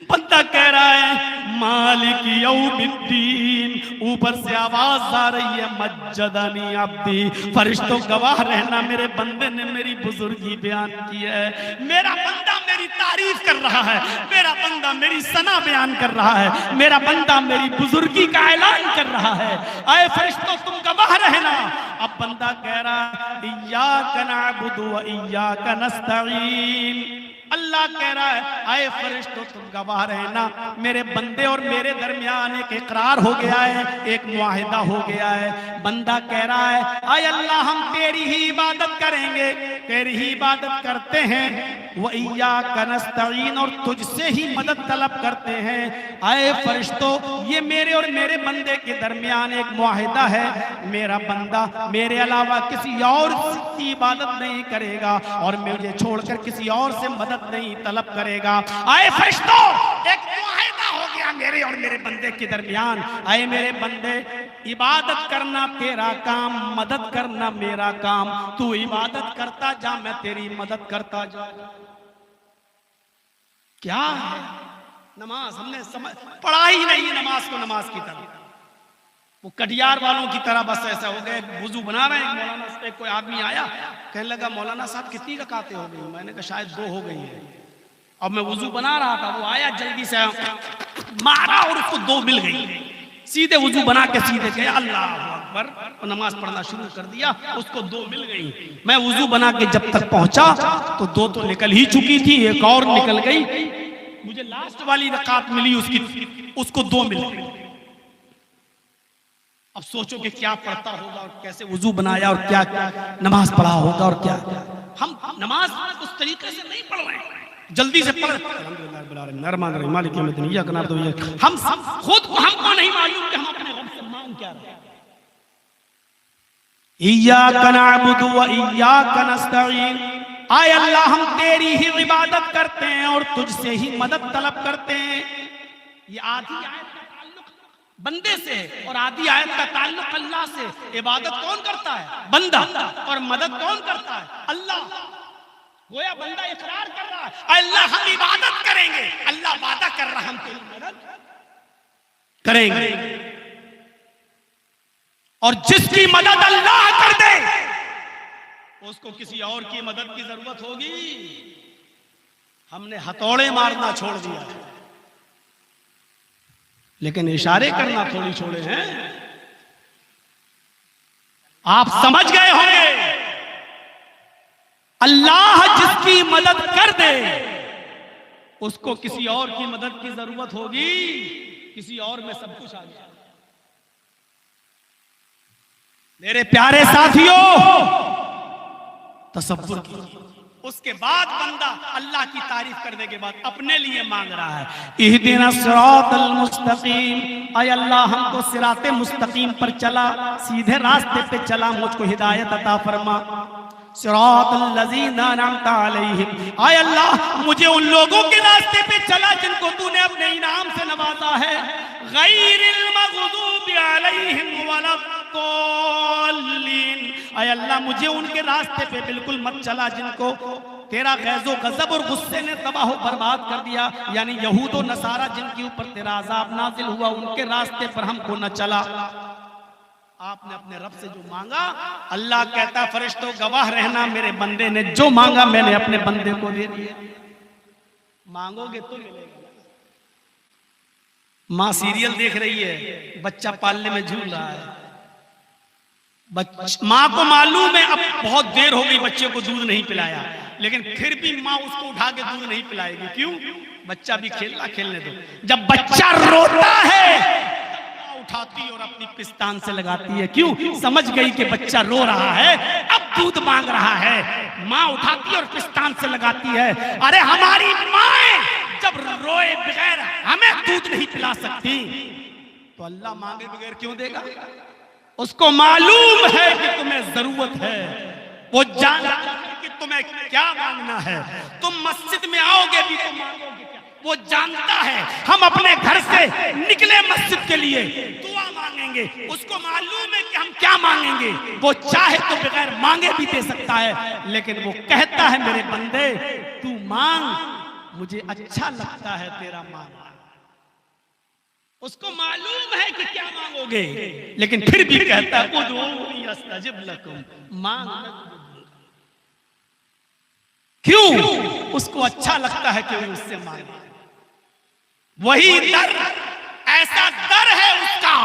बंदा कह रहा है मालिक यौमिद्दीन, ऊपर से आवाज आ रही है मज्जदनी अब्दी, फरिश्तों गवाह रहना मेरे बंदे ने मेरी बुजुर्गी बयान की है। मेरा बंदा मेरी तारीफ कर रहा है, मेरा बंदा मेरी सना बयान कर रहा है, मेरा बंदा मेरी बुजुर्गी का ऐलान कर रहा है। आए फरिश्तों तुम गवाह रहना। अब बंदा कह रहा है इय्याका नअबुदु व इय्याका नस्तईन, अल्लाह कह रहा है आए फरिश्तों तुम गवाह रहना, मेरे बंदे और मेरे दरमियान एक इकरार हो गया है, एक मुआहिदा हो गया है। बंदा कह रहा है आए अल्लाह हम तेरी ही इबादत करेंगे, तेरी ही इबादत करते हैं, व इय्याका नस्तईन, और तुझसे ही मदद तलब करते हैं। आए फरिश्तों ये मेरे और मेरे बंदे के दरमियान एक मुआहिदा है, मेरा बंदा मेरे अलावा किसी और की इबादत नहीं करेगा और मुझे छोड़कर किसी और से मदद नहीं तलब करेगा। आए फरिश्तों एक मुआहिदा हो गया मेरे और मेरे बंदे के दरमियान। आए मेरे बंदे इबादत करना तेरा काम, मदद करना मेरा काम, तू इबादत करता जा मैं तेरी मदद करता जा। क्या है नमाज? हमने समझ पढ़ा ही नहीं है नमाज को नमाज की तरह, वो कटियार वालों की तरह बस ऐसा हो गए। वुजू बना रहे हैं, मौलाना से कोई आदमी आया कहने लगा मौलाना साहब कितनी रकातें हो गई? मैंने कहा शायद 2 हो गई है। अब मैं वुजू बना रहा था, वो आया जल्दी से मारा और उसको 2 मिल गई। सीधे वुजू बना के सीधे गए अल्लाह अकबर और नमाज पढ़ना शुरू कर दिया, उसको 2 मिल गई। मैं वुजू बना के जब तक पहुंचा तो 2 तो निकल ही चुकी थी, एक और निकल गई। मुझे लास्ट वाली रकात मिली उसकी, उसको 2 मिल गई। अब सोचो कि क्या पढ़ता होगा और कैसे वुजू बनाया और क्या नमाज पढ़ा होगा और क्या। हम नमाज उस तरीके से नहीं पढ़ रहे हैं, जल्दी से पढ़। हम खुद हमको नहीं मालूम कि हम अपने रब से मांग क्या रहे हैं। इय्याका नअबुदु व इय्याका नस्तईन, आए अल्लाह हम तेरी ही इबादत करते हैं और तुझसे ही मदद तलब करते हैं। ये आधी आयत का ताल्लुक बंदे से और आधी आयत का ताल्लुक अल्लाह से। इबादत कौन करता है? बंदा। और मदद कौन करता है? अल्लाह। गोया बंदा इकरार कर रहा है अल्लाह हम इबादत करेंगे, अल्लाह वादा कर रहा है हम तेरी मदद करेंगे। और जिसकी मदद अल्लाह कर दे उसको किसी और की मदद की जरूरत होगी? हमने हथौड़े मारना छोड़ दिया, लेकिन इशारे करना थोड़ी छोड़े हैं। आप समझ गए होंगे, अल्लाह जिसकी मदद कर दे उसको किसी और की मदद की जरूरत होगी? किसी और में सब कुछ आ गया। मेरे प्यारे साथियों तसव्वुर कीजिए, उसके बाद बंदा अल्लाह की तारीफ करने के बाद अपने लिए मांग रहा है इहदिना सिरातल मुस्तकीम, आय अल्लाह हमको सिराते मुस्तकीम पर चला, सीधे रास्ते पे चला, मुझको हिदायत अता फरमा। सिरातल लज़ीना अनअमता अलैहिम, आय अल्लाह मुझे उन लोगों के रास्ते पे चला जिनको तूने अपने इनाम से नवाजा है। गैरिल मग़दूबि अलैहिम वलद्दाल्लीन, आय अल्लाह मुझे उनके रास्ते पे बिल्कुल मत चला जिनको तेरा गैज़ो गज़ब और गुस्से ने तबाह बर्बाद कर दिया, यानी यहूद और नसारा जिनके ऊपर तेरा अज़ाब नाज़िल हुआ उनके रास्ते पर हमको न चला। आपने अपने रब से जो मांगा, अल्लाह कहता फरिश्तों गवाह रहना मेरे बंदे ने जो मांगा मैंने अपने बंदे को दे दिया। मांगोगे तो मिलेगा। माँ सीरियल देख रही है, बच्चा पालने में झूल रहा है, माँ को मालूम है अब बहुत देर हो गई, बच्चे को दूध नहीं पिलाया, लेकिन फिर भी माँ उसको उठा के दूध नहीं पिलाएगी। क्यों? बच्चा भी खेलने दो। जब बच्चा रोता है उठाती और अपनी पिस्तान से लगाती है। क्यों? समझ गई कि बच्चा रो रहा है, अब दूध मांग रहा है। माँ उठाती और पिस्तान से लगाती है। अरे हमारी माँ जब रोए बगैर हमें दूध नहीं पिला सकती, तो अल्लाह मांगे बगैर क्यों देगा? उसको मालूम है कि तुम्हें जरूरत है, वो जानता है कि तुम्हें क्या मांगना है। तुम मस्जिद में आओगे भी तो मांगोगे क्या? वो जानता है हम अपने घर से निकले मस्जिद के लिए दुआ मांगेंगे, उसको मालूम है कि हम क्या मांगेंगे। वो चाहे तो बगैर मांगे भी दे सकता है, लेकिन वो कहता है मेरे बंदे तू मांग, मुझे अच्छा लगता है तेरा मांगना। उसको मालूम है कि क्या मांगोगे, लेकिन फिर भी कहता है उदऊनी अस्तजिब लकुम, मांग। क्यों? उसको अच्छा लगता है कि वो उससे मांगे। वही दर, ऐसा दर है उसका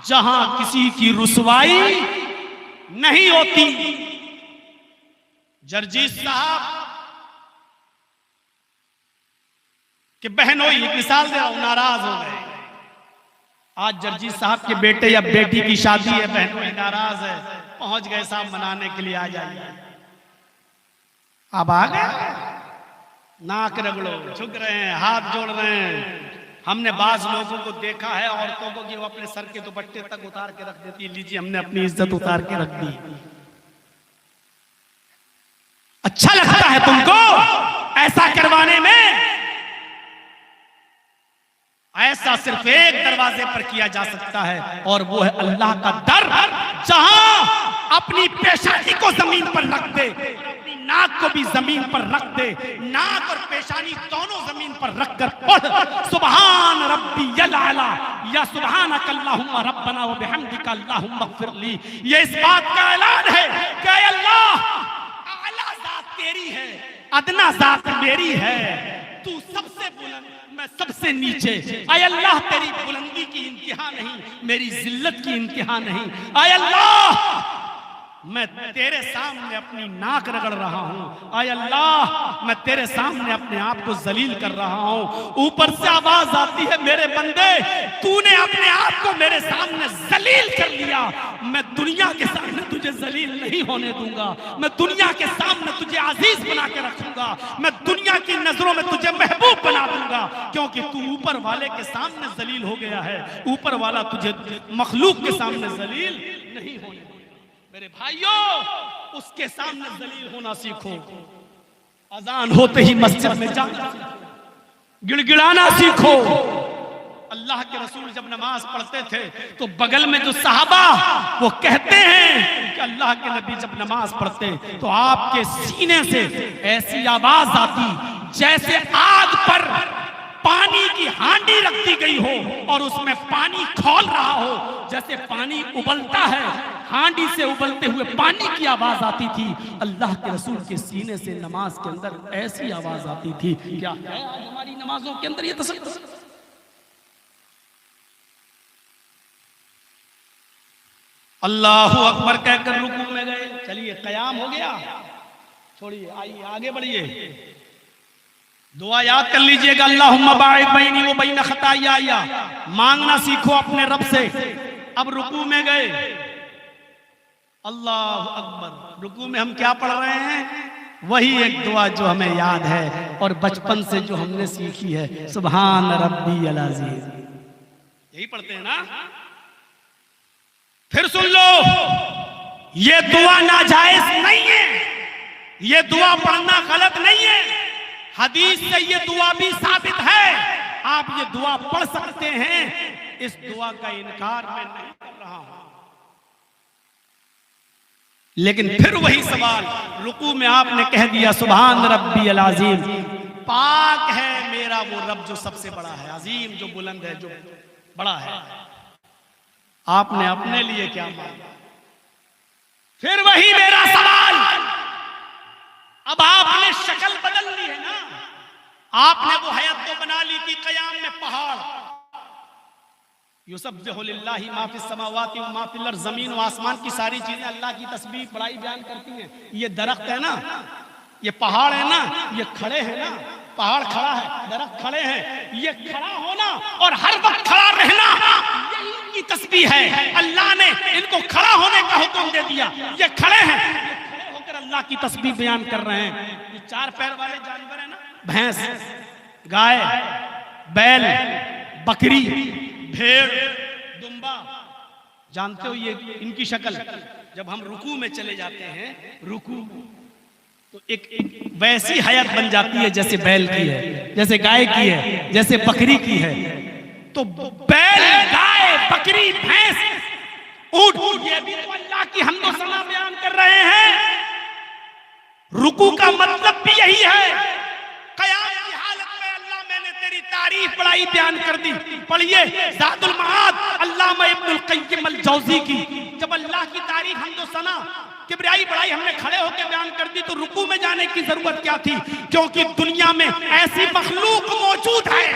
जहां किसी की रुसवाई नहीं होती। जर्जीस साहब के बहनों, एक मिसाल दे रहा हूं, नाराज हो गए। आज जर्जी साहब के बेटे या बेटी की शादी है, बहनों नाराज है, पहुंच गए साहब मनाने के लिए, आ जाइए। अब आ गए, नाक रगड़ो, झुक रहे हैं, हाथ जोड़ रहे हैं। हमने बाज लोगों को देखा है, औरतों को, कि वो अपने सर के दुपट्टे तक उतार के रख देती है। लीजिए हमने अपनी इज्जत उतार के रख दी। अच्छा लगता है तुमको ऐसा करवाने में? ऐसा सिर्फ एक दरवाजे पर किया जा सकता है, और वो है अल्लाह का दर, जहां अपनी पेशानी को जमीन पर रख दे, अपनी नाक को भी जमीन पर रख दे, नाक और पेशानी दोनों जमीन पर रखकर पढ़ सुभान रब्बियल आला या सुभानक अल्लाहुम्मा रब्बना व बिहम्दिका अल्लाहुम्मा इग़फिरली। ये इस बात का ऐलान है कि अल्लाह आला जात तेरी है, अदना जात मेरी है, तू सबसे बुलंद, मैं सबसे नीचे। आय अल्लाह तेरी बुलंदी की इंतहा नहीं, मेरी जिल्लत की इंतहा नहीं। आय अल्लाह मैं तेरे सामने अपनी नाक रगड़ रहा हूं। आय अल्लाह मैं तेरे सामने अपने आप को जलील कर रहा हूं। ऊपर से आवाज आती है मेरे बंदे तूने अपने आप को मेरे सामने जलील कर लिया, मैं दुनिया के सामने तुझे जलील नहीं होने दूंगा। मैं दुनिया के सामने तुझे अजीज बना के रखूंगा, मैं दुनिया की नजरों में तुझे महबूब बना दूंगा, क्योंकि तू ऊपर वाले के सामने जलील हो गया है। ऊपर वाला तुझे मखलूक के सामने जलील नहीं होने। मेरे भाइयों उसके सामने जलील होना सीखो। अजान होते ही मस्जिद में जाना, गिड़गिड़ाना सीखो। अल्लाह के रसूल जब नमाज पढ़ते थे तो बगल में जो सहाबा वो कहते हैं कि अल्लाह के नबी जब नमाज पढ़ते तो आपके सीने से ऐसी आवाज आती जैसे आग पर पानी की हांडी रख दी गई हो और उसमें पानी खौल रहा हो, जैसे पानी उबलता है, हांडी से उबलते हुए पानी की आवाज आती थी। अल्लाह के रसूल के सीने से नमाज के अंदर ऐसी आवाज आती थी। क्या है आज हमारी नमाजों के अंदर ये तसव्वुर? अल्लाहु अकबर कहकर रुकू में गए। चलिए कयाम हो गया, छोड़िए, आइए आगे बढ़िए। दुआ याद कर लीजिएगा, अल्लाहुम्मा बाइद बैनी व बैन खताया। मांगना सीखो अपने रब से। अब रुकू में गए, अल्लाह अकबर। रुकू में हम क्या पढ़ रहे हैं? वही एक दुआ जो हमें याद है और बचपन से जो हमने सीखी है, सुभान रब्बियल अज़ीज़। यही पढ़ते हैं ना? फिर सुन लो, ये दुआ नाजायज नहीं है, ये दुआ पढ़ना गलत नहीं है। हदीस से ये दुआ भी साबित है, आप ये दुआ पढ़ सकते हैं। इस दुआ का इनकार मैं नहीं कर रहा हूं, लेकिन फिर वही सवाल, रुकू में आपने कह दिया सुभान रब्बियल अज़ीम। पाक है मेरा वो रब जो सबसे बड़ा है, अजीम जो बुलंद है, जो बड़ा है। आपने अपने लिए क्या मांगा? फिर वही मेरा सवाल। अब आपने शक्ल बदल ली है ना, आपने वो हयात तो बना ली थी कयाम में पहाड़, युसब्बिहु लिल्लाहि मा फिस समावाति व मा फिल अर्ज़, जमीन व आसमान की सारी चीजें अल्लाह की तस्बीह बड़ाई बयान करती हैं। ये दरख्त है ना, ये पहाड़ है ना, ये खड़े हैं ना, पहाड़ खड़ा है, दरख्त खड़े हैं, ये खड़ा होना और हर वक्त खड़ा रहना यही इनकी तस्बीह है। अल्लाह ने इनको खड़ा होने का हुक्म दे दिया, ये खड़े हैं, खड़े होकर अल्लाह की तस्बीह बयान कर रहे हैं। ये चार पैर वाले जानवर है ना, भैंस, गाय, बैल, बकरी, भेड़, दुम्बा, जानते हो ये इनकी शक्ल। जब हम रुकू में चले जाते हैं, रुकू तो एक वैसी हयात बन जाती है जैसे बैल की है, जैसे गाय की है, जैसे बकरी की है। तो बैल, गाय, बकरी, भैंस, ऊंट, ये भी तो अल्लाह की हम्दो सना बयान कर रहे हैं। रुकू का मतलब भी यही है। क़याम की हालत में अल्लाह मैंने तेरी तारीफ बड़ाई बयान कर दी। पढ़िए ज़ादुल मआद अल्लामा इब्नुल क़य्यिम अल जौज़ी की। जब अल्लाह की तारीफ हम्दो सना किबरियाई बड़ाई हमने खड़े होकर बयान कर दी तो रुकू में जाने की जरूरत क्या थी? क्योंकि दुनिया में ऐसी मखलूक मौजूद है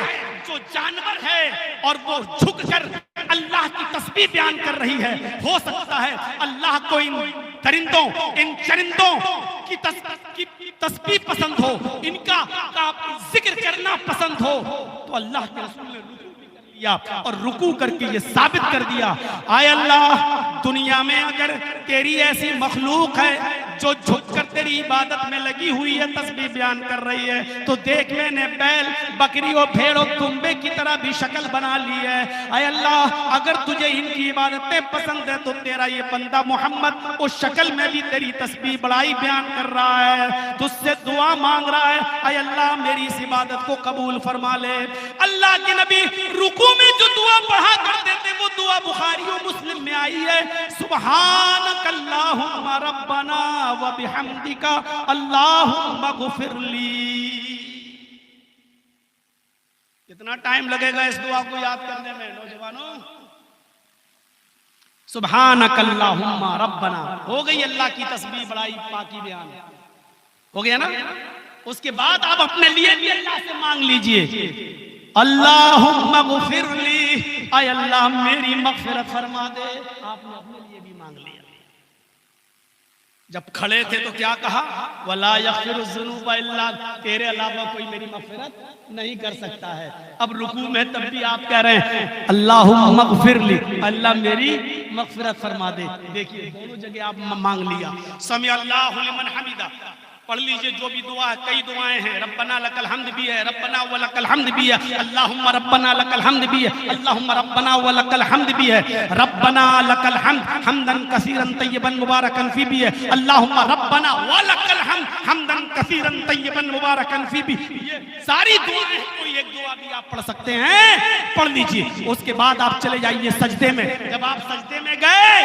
जो जानवर है और वो झुककर अल्लाह की तस्बीह बयान कर रही है। हो सकता है अल्लाह को इन दरिंदों, इन चरिंदों की तस्बीह पसंद हो, इनका जिक्र करना पसंद हो, तो अल्लाह के रसूल ने रुकू किया और रुकू करके ये साबित कर दिया, आय अल्लाह दुनिया में अगर तेरी ऐसी मखलूक है जो झुककर तेरी इबादत में लगी हुई है, तस्बीह बयान कर रही है, तो देख मैंने बैल, बकरी और भेड़ और कुंबे की तरह भी शक्ल बना ली है। आय अल्लाह अगर तुझे इनकी इबादतें पसंद है तो तेरा ये बंदा मोहम्मद उस शक्ल में भी तेरी तस्बीह बड़ाई बयान कर रहा है, तुझसे दुआ मांग रहा है, आय अल्लाह मेरी इस इबादत को कबूल फरमा ले। अल्लाह के नबी रुकू में जो दुआ पढ़ा करते थे वो दुआ बुखारी और मुस्लिम में आई है, सुब्हानकल्लाहुम्मा रब्बना व बिहम्दिका अल्लाहुम्मा गुफिरली। कितना टाइम लगेगा इस दुआ को याद करने में नौजवानों? सुब्हानकल्लाहुम्मा रब्बना, हो गई अल्लाह की तस्बीह बड़ाई पाकी बयान, हो गया ना? उसके बाद आप अपने लिए भी अल्लाह से मांग लीजिए, अल्लाहुम्मा गुफिरली, आय अल्लाह मेरी मग़फ़िरत फरमा दे। आपने अपने लिए भी मांग लिया। जब खड़े थे तो क्या कहा? वला यग़फ़िरुज़्ज़ुनूबा इल्ला, तेरे अलावा कोई मेरी मग़फ़िरत नहीं कर सकता है। अब रुकू में तब भी आप कह रहे हैं अल्लाहुम्मा ग़फ़िरली, अल्लाह मेरी मग़फ़िरत फरमा दे। देखिए दोनों जगह आप मांग लिया। समी अल्लाहु लिमन हमिदा पढ़ लीजिए, जो भी दुआ है, कई दुआएं हैं, रब्बना लकल हम्द भी है, रब्बना व लकल हम्द भी है, अल्लाहुम्मा रब्बना लकल हम्द भी है, अल्लाहुम्मा रब्बना व लकल हम्द भी है, रब्बना लकल हम्द हम्दन कसीरन तय्यबन मुबारकन फी भी है, अल्लाहुम्मा रब्बना व लकल हम्द हम्दन कसीरन तय्यबन मुबारकन फी भी। ये सारी दुआएं, कोई एक दुआ भी आप पढ़ सकते हैं, पढ़ लीजिए। उसके बाद आप चले जाइए सजदे में। जब आप सजदे में गए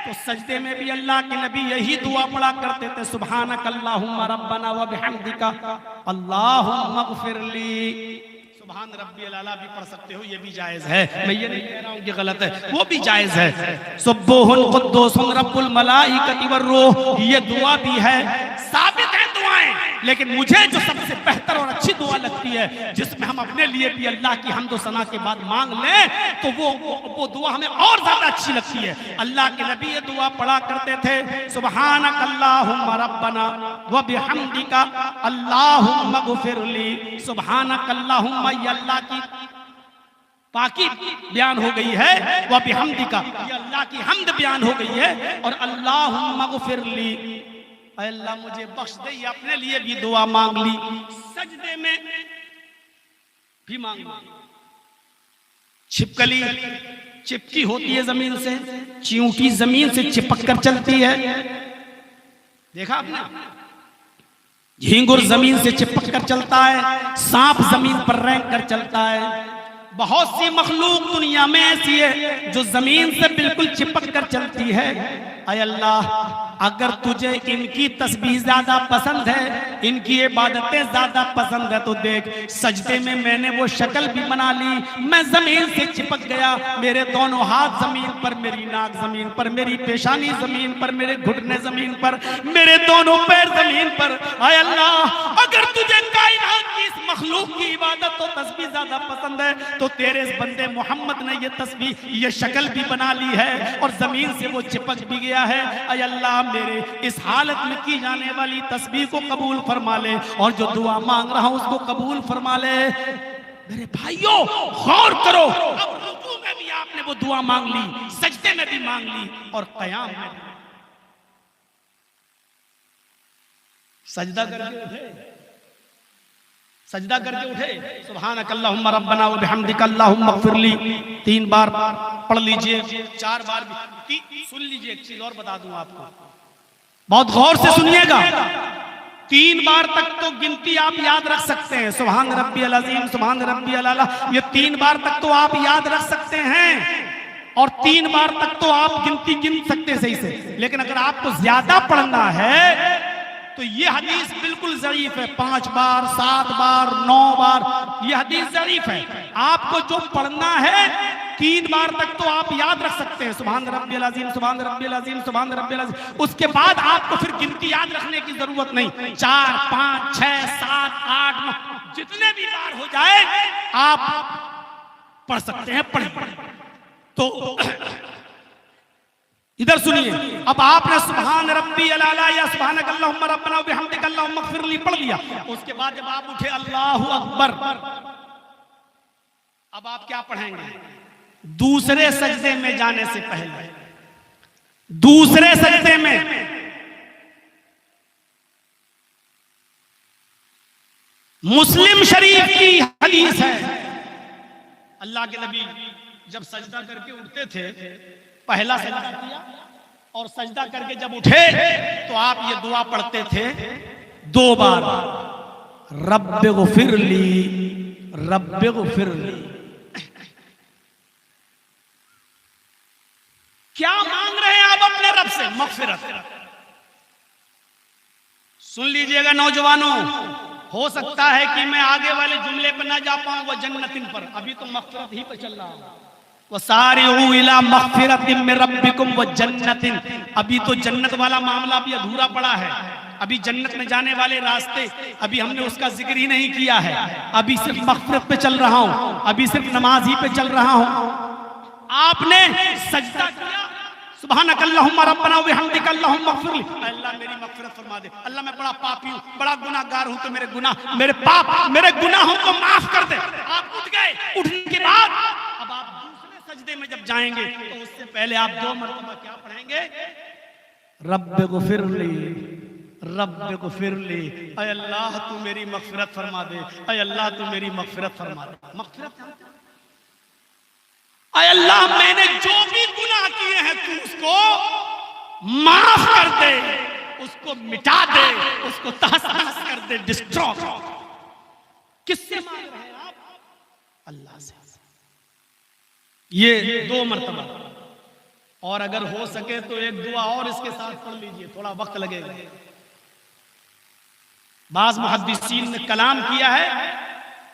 तो सजदे में भी अल्लाह के नबी यही दुआ पढ़ा करते थे, सुब्हानकल्लाहुम्मा रब्बना व बिहम्दिका अल्लाहुम्मा ग़फ़िरली। सुभान रब्बियल आला भी पढ़ सकते हो, ये भी जायज है, मैं ये नहीं कह रहा हूँ कि गलत है, वो भी जायज है। सुब्बुहुन कुद्दूसुन रब्बुल मलाइकति वर्रूह, ये दुआ भी है, साबित है दुआएं। लेकिन मुझे जो सबसे बेहतर और अच्छी दुआ लगती है, जिसमें हम अपने लिए भी अल्लाह की हम्द व सना के बाद मांग लें, तो वो दुआ हमें और ज्यादा अच्छी लगती है। अल्लाह के नबी ये दुआ पढ़ा करते थे, सुब्हानकल्लाहुम्मा रब्बना व बिहम्दिका अल्लाहुम्मा ग़फ़िरली। सुब्हानकल्लाहुम्मा, ये अल्लाह की पाकी बयान हो गई है, वह बिहम्दिका, ये अल्लाह की हम्द बयान हो गई है, और अल्लाहुम्मा ग़फ़िरली, अल्लाह मुझे बख्श दे, ये अपने लिए भी दुआ मांग ली, सजदे में भी मांग ली। छिपकली चिपकी होती है जमीन से, चींटी जमीन से चिपक कर चलती है, देखा आपने? झींगुर जमीन से चिपक कर चलता है, सांप जमीन पर रेंग कर चलता है। बहुत सी मखलूक दुनिया में ऐसी है जो जमीन से बिल्कुल चिपक कर चलती है। अय अल्लाह, अगर तुझे इनकी तस्बीह ज्यादा पसंद है, इनकी इबादतें ज्यादा पसंद है, तो देख सजदे में मैंने वो शक्ल भी बना ली, मैं जमीन से चिपक गया, मेरे दोनों हाथ जमीन पर, मेरी नाक जमीन पर, मेरी पेशानी जमीन पर, मेरे घुटने जमीन पर, मेरे दोनों पैर जमीन पर। अय अल्लाह, अगर तुझे कायनात की इस मखलूक की इबादत और तस्बीह ज्यादा पसंद है तो तेरे इस बंदे मोहम्मद ने ये तस्बीह, ये शक्ल भी बना ली है और जमीन से वो चिपक भी गया है। ऐ अल्लाह मेरे इस हालत में की जाने वाली तस्बीह को कबूल फरमा ले और जो दुआ मांग रहा हूं उसको कबूल फरमा ले। मेरे भाइयों गौर करो, अब रुकू में भी आपने वो दुआ मांग ली, सजदे में भी मांग ली और क़याम में भी। सजदा करके उठे, सजदा करके उठे, सुभानक अल्लाहुम्मा रब्बना व बिहम्दिका अल्लाहुम्मा इग़फिरली 3 बार पढ़ लीजिए, 4 बार भी सुन लीजिए। एक चीज और बता दूं आपको, बहुत गौर से सुनिएगा। 3 बार तक तो गिनती आप याद रख सकते हैं, सुभान रब्बियल अज़ीम, सुभान रब्बियल आला, ये 3 बार तक तो आप याद रख सकते हैं और 3 बार तक तो आप गिनती गिन सकते हैं सही से। लेकिन अगर आपको ज्यादा पढ़ना है तो ये हदीस बिल्कुल ज़ईफ है। 5 बार, 7 बार, 9 बार, ये हदीस ज़ईफ है। आपको जो पढ़ना है 3 बार तक तो आप याद रख सकते हैं, सुभान रब्बियल अज़ीम, सुभान रब्बियल अज़ीम, सुभान रब्बियल अज़ीम। उसके बाद आपको फिर गिनती याद रखने की जरूरत नहीं। 4, 5, 6, 7, 8, 9 जितने भी बार हो जाए आप पढ़ सकते हैं। पढ़ तो इधर सुनिए, अब आपने सुभान रब्बियल आला या सुभानक अल्लाहुम्मा रब्बना व बिहम्दिका अल्लाहुम्मा इग़फिरली पढ़ लिया। उसके बाद जब आप उठे अल्लाहु अकबर, अब आप क्या पढ़ेंगे? दूसरे सजदे में जाने से पहले, दूसरे सजदे में मुस्लिम शरीफ की हदीस है, अल्लाह के नबी जब सजदा करके उठते थे पहला सजदा किया और सजदा करके जब उठे तो आप ये दुआ पढ़ते थे 2 बार, रब्बिग़फिरली, रब्बिग़फिरली। क्या मांग रहे हैं आप अपने रब से? मग़फ़िरत। सुन लीजिएगा नौजवानों, हो सकता है कि मैं आगे वाले जुमले पर ना जा पाऊं, वह जन्नतिन पर, अभी तो मग़फ़िरत ही पे चल रहा हूं। वसारिऊ इला मग़फ़िरतिन मिन रब्बिकुम व जन्नतिन, अभी तो जन्नत वाला मामला भी अधूरा पड़ा है। अभी जन्नत में जाने वाले रास्ते अभी हमने उसका जिक्र ही नहीं किया है। अभी सिर्फ मग़फ़िरत पे चल रहा हूं, अभी सिर्फ नमाज ही पे चल रहा हूं। आपने सजदा किया, सुभानक अल्लाहुम्मा रब्बना व बिहम्दिका अल्लाहुम्मा इग़फिरली, अल्लाह मेरी मग़फ़िरत फरमा दे। अल्लाह मैं बड़ा पापी हूं, बड़ा गुनाहगार हूं, तो मेरे गुनाह, मेरे पाप, मेरे गुनाहों को माफ कर दे। आप उठ गए, उठने के बाद अब आप सजदे में जब जाएंगे तो उससे पहले आप 2 मरतबा क्या पढ़ेंगे? रब्बिग़फिरली, रब्बिग़फिरली, ऐ अल्लाह तू मेरी मग़फ़िरत फरमा दे, ऐ अल्लाह तू मेरी मग़फ़िरत फरमा दे। मग़फ़िरत, ऐ अल्लाह मैंने जो भी गुनाह किए हैं तू उसको माफ कर दे, उसको मिटा दे, उसको तहस-नहस कर दे, डिस्ट्रॉय। किससे मांग रहे हैं आप? अल्लाह से। ये 2 मरतबा, और अगर हो सके तो एक दुआ और इसके साथ पढ़ लीजिए, थोड़ा वक्त लगेगा। बाज़ मुहद्दिसीन ने कलाम किया है,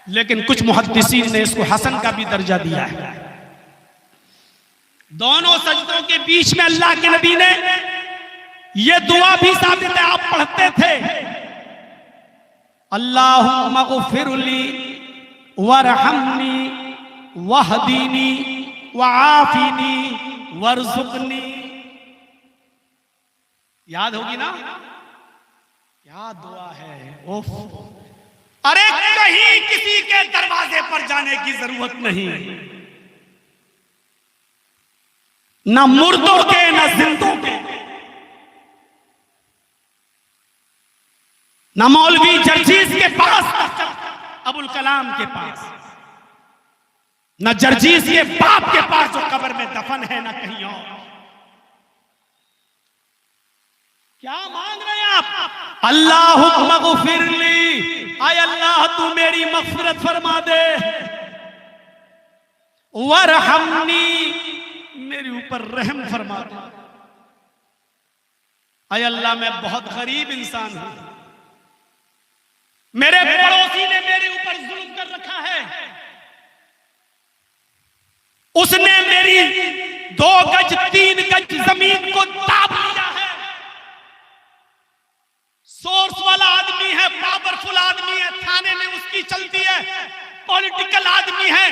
लेकिन कुछ मुहद्दिसीन ने इसको हसन का भी दर्जा दिया है। दोनों सजदों के बीच में अल्लाह के नबी ने ये दुआ भी साबित है, आप पढ़ते थे, अल्लाहुम्मा इग़फिरली वरहमनी वहदीनी वआफिनी वर्ज़ुक़नी। याद होगी ना? क्या दुआ है! ओफ, अरे कहीं किसी के दरवाजे पर जाने की जरूरत नहीं, ना मुर्दों के ना जिंदों के, ना मौलवी जर्जीस के पास, अबुल कलाम के पास, न जर्जीस के बाप के पास जो कब्र में दफन है, ना कहीं और। क्या मांग रहे हैं आप? अल्लाहुम्मा इग़फिरली, आय अल्लाह तू मेरी मग़फ़िरत फरमा दे, वरहमनी, मेरे ऊपर रहम फरमा दे। आय अल्लाह मैं बहुत गरीब इंसान हूं, मेरे पड़ोसी ने मेरे ऊपर जुल्म कर रखा है, उसने मेरी 2 गज 3 गज जमीन को दाब लिया है। सोर्स वाला आदमी है, पावरफुल आदमी है, थाने में उसकी चलती है, पॉलिटिकल आदमी है,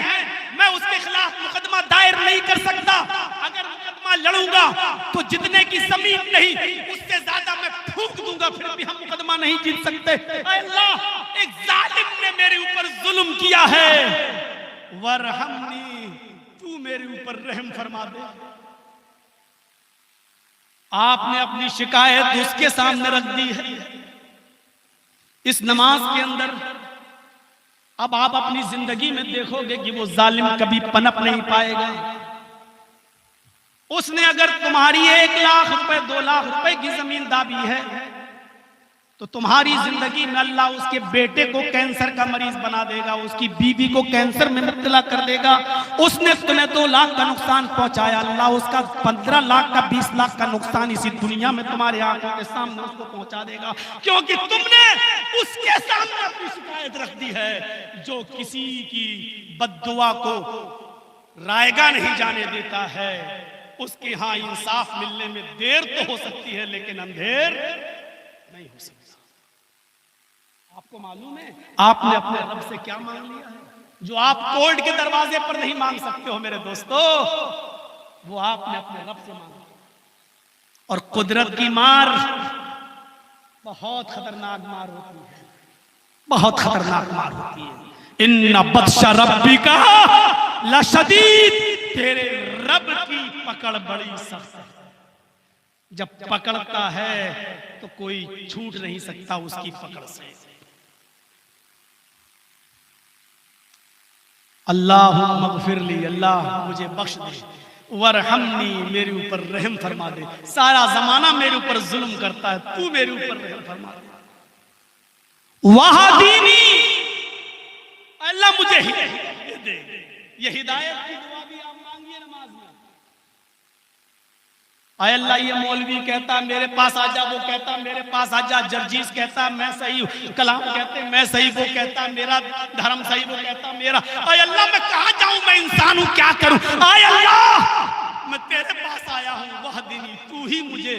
मैं उसके खिलाफ मुकदमा दायर नहीं कर सकता। अगर मुकदमा लड़ूंगा तो जितने की जमीन नहीं उससे ज्यादा मैं फूंक दूंगा, फिर भी हम मुकदमा नहीं जीत सकते। अल्लाह, एक जालिम ने मेरे ऊपर जुल्म किया है, वरहमनी, तू मेरे ऊपर रहम फरमा दे। आपने अपनी शिकायत उसके सामने रख दी है इस नमाज के अंदर। अब आप अपनी जिंदगी में देखोगे कि वो जालिम कभी पनप नहीं पाएगा। उसने अगर तुम्हारी 1 लाख रुपए 2 लाख रुपए की जमीन दाबी है तो तुम्हारी जिंदगी में अल्लाह उसके बेटे को कैंसर का मरीज बना देगा, उसकी बीवी को कैंसर में मुब्तला कर देगा। उसने तुम्हें 2 लाख का नुकसान पहुंचाया, अल्लाह उसका 15 लाख का 20 लाख का नुकसान इसी दुनिया में तुम्हारे आंखों के सामने उसको पहुंचा देगा, क्योंकि तुमने उसके सामने अपनी शिकायत रख दी है। जो किसी की बद्दुआ को रायगा नहीं जाने देता है, उसके यहां इंसाफ मिलने में देर तो हो सकती है लेकिन अंधेर नहीं हो सकती। आपको मालूम है आपने अपने रब से क्या मांग लिया है? जो आप कोर्ट के दरवाजे पर नहीं मांग सकते हो मेरे दोस्तों, वो आपने अपने रब से मांगा। और कुदरत की मार बहुत खतरनाक मार होती है, बहुत खतरनाक मार होती है। इन्ना बत्शा रब्बिका लशदीद, तेरे रब की पकड़ बड़ी सख्त है। जब पकड़ता है तो कोई छूट नहीं सकता उसकी पकड़ से। अल्लाह मगफिरली, अल्लाह मुझे बख्श दे, वरहमनी, मेरे ऊपर रहम फरमा दे। सारा जमाना मेरे ऊपर जुल्म करता है, तू मेरे ऊपर रहम फरमा दे। वहादीनी, अल्लाह मुझे हिदायत दे। ये हिदायत की दुआ भी आप मांगिए नमाज में। आय अल्लाह, ये मौलवी कहता मेरे पास आजा, वो कहता मेरे पास आजा, जर्जीस कहता मैं सही हूं, कलाम कहते मैं सही, वो कहता मेरा धर्म सही, वो कहता मेरा। आय अल्लाह, मैं कहां जाऊं? मैं इंसान हूं, क्या करूं? आय अल्लाह, मैं तेरे पास आया हूं, वह दिन तू ही मुझे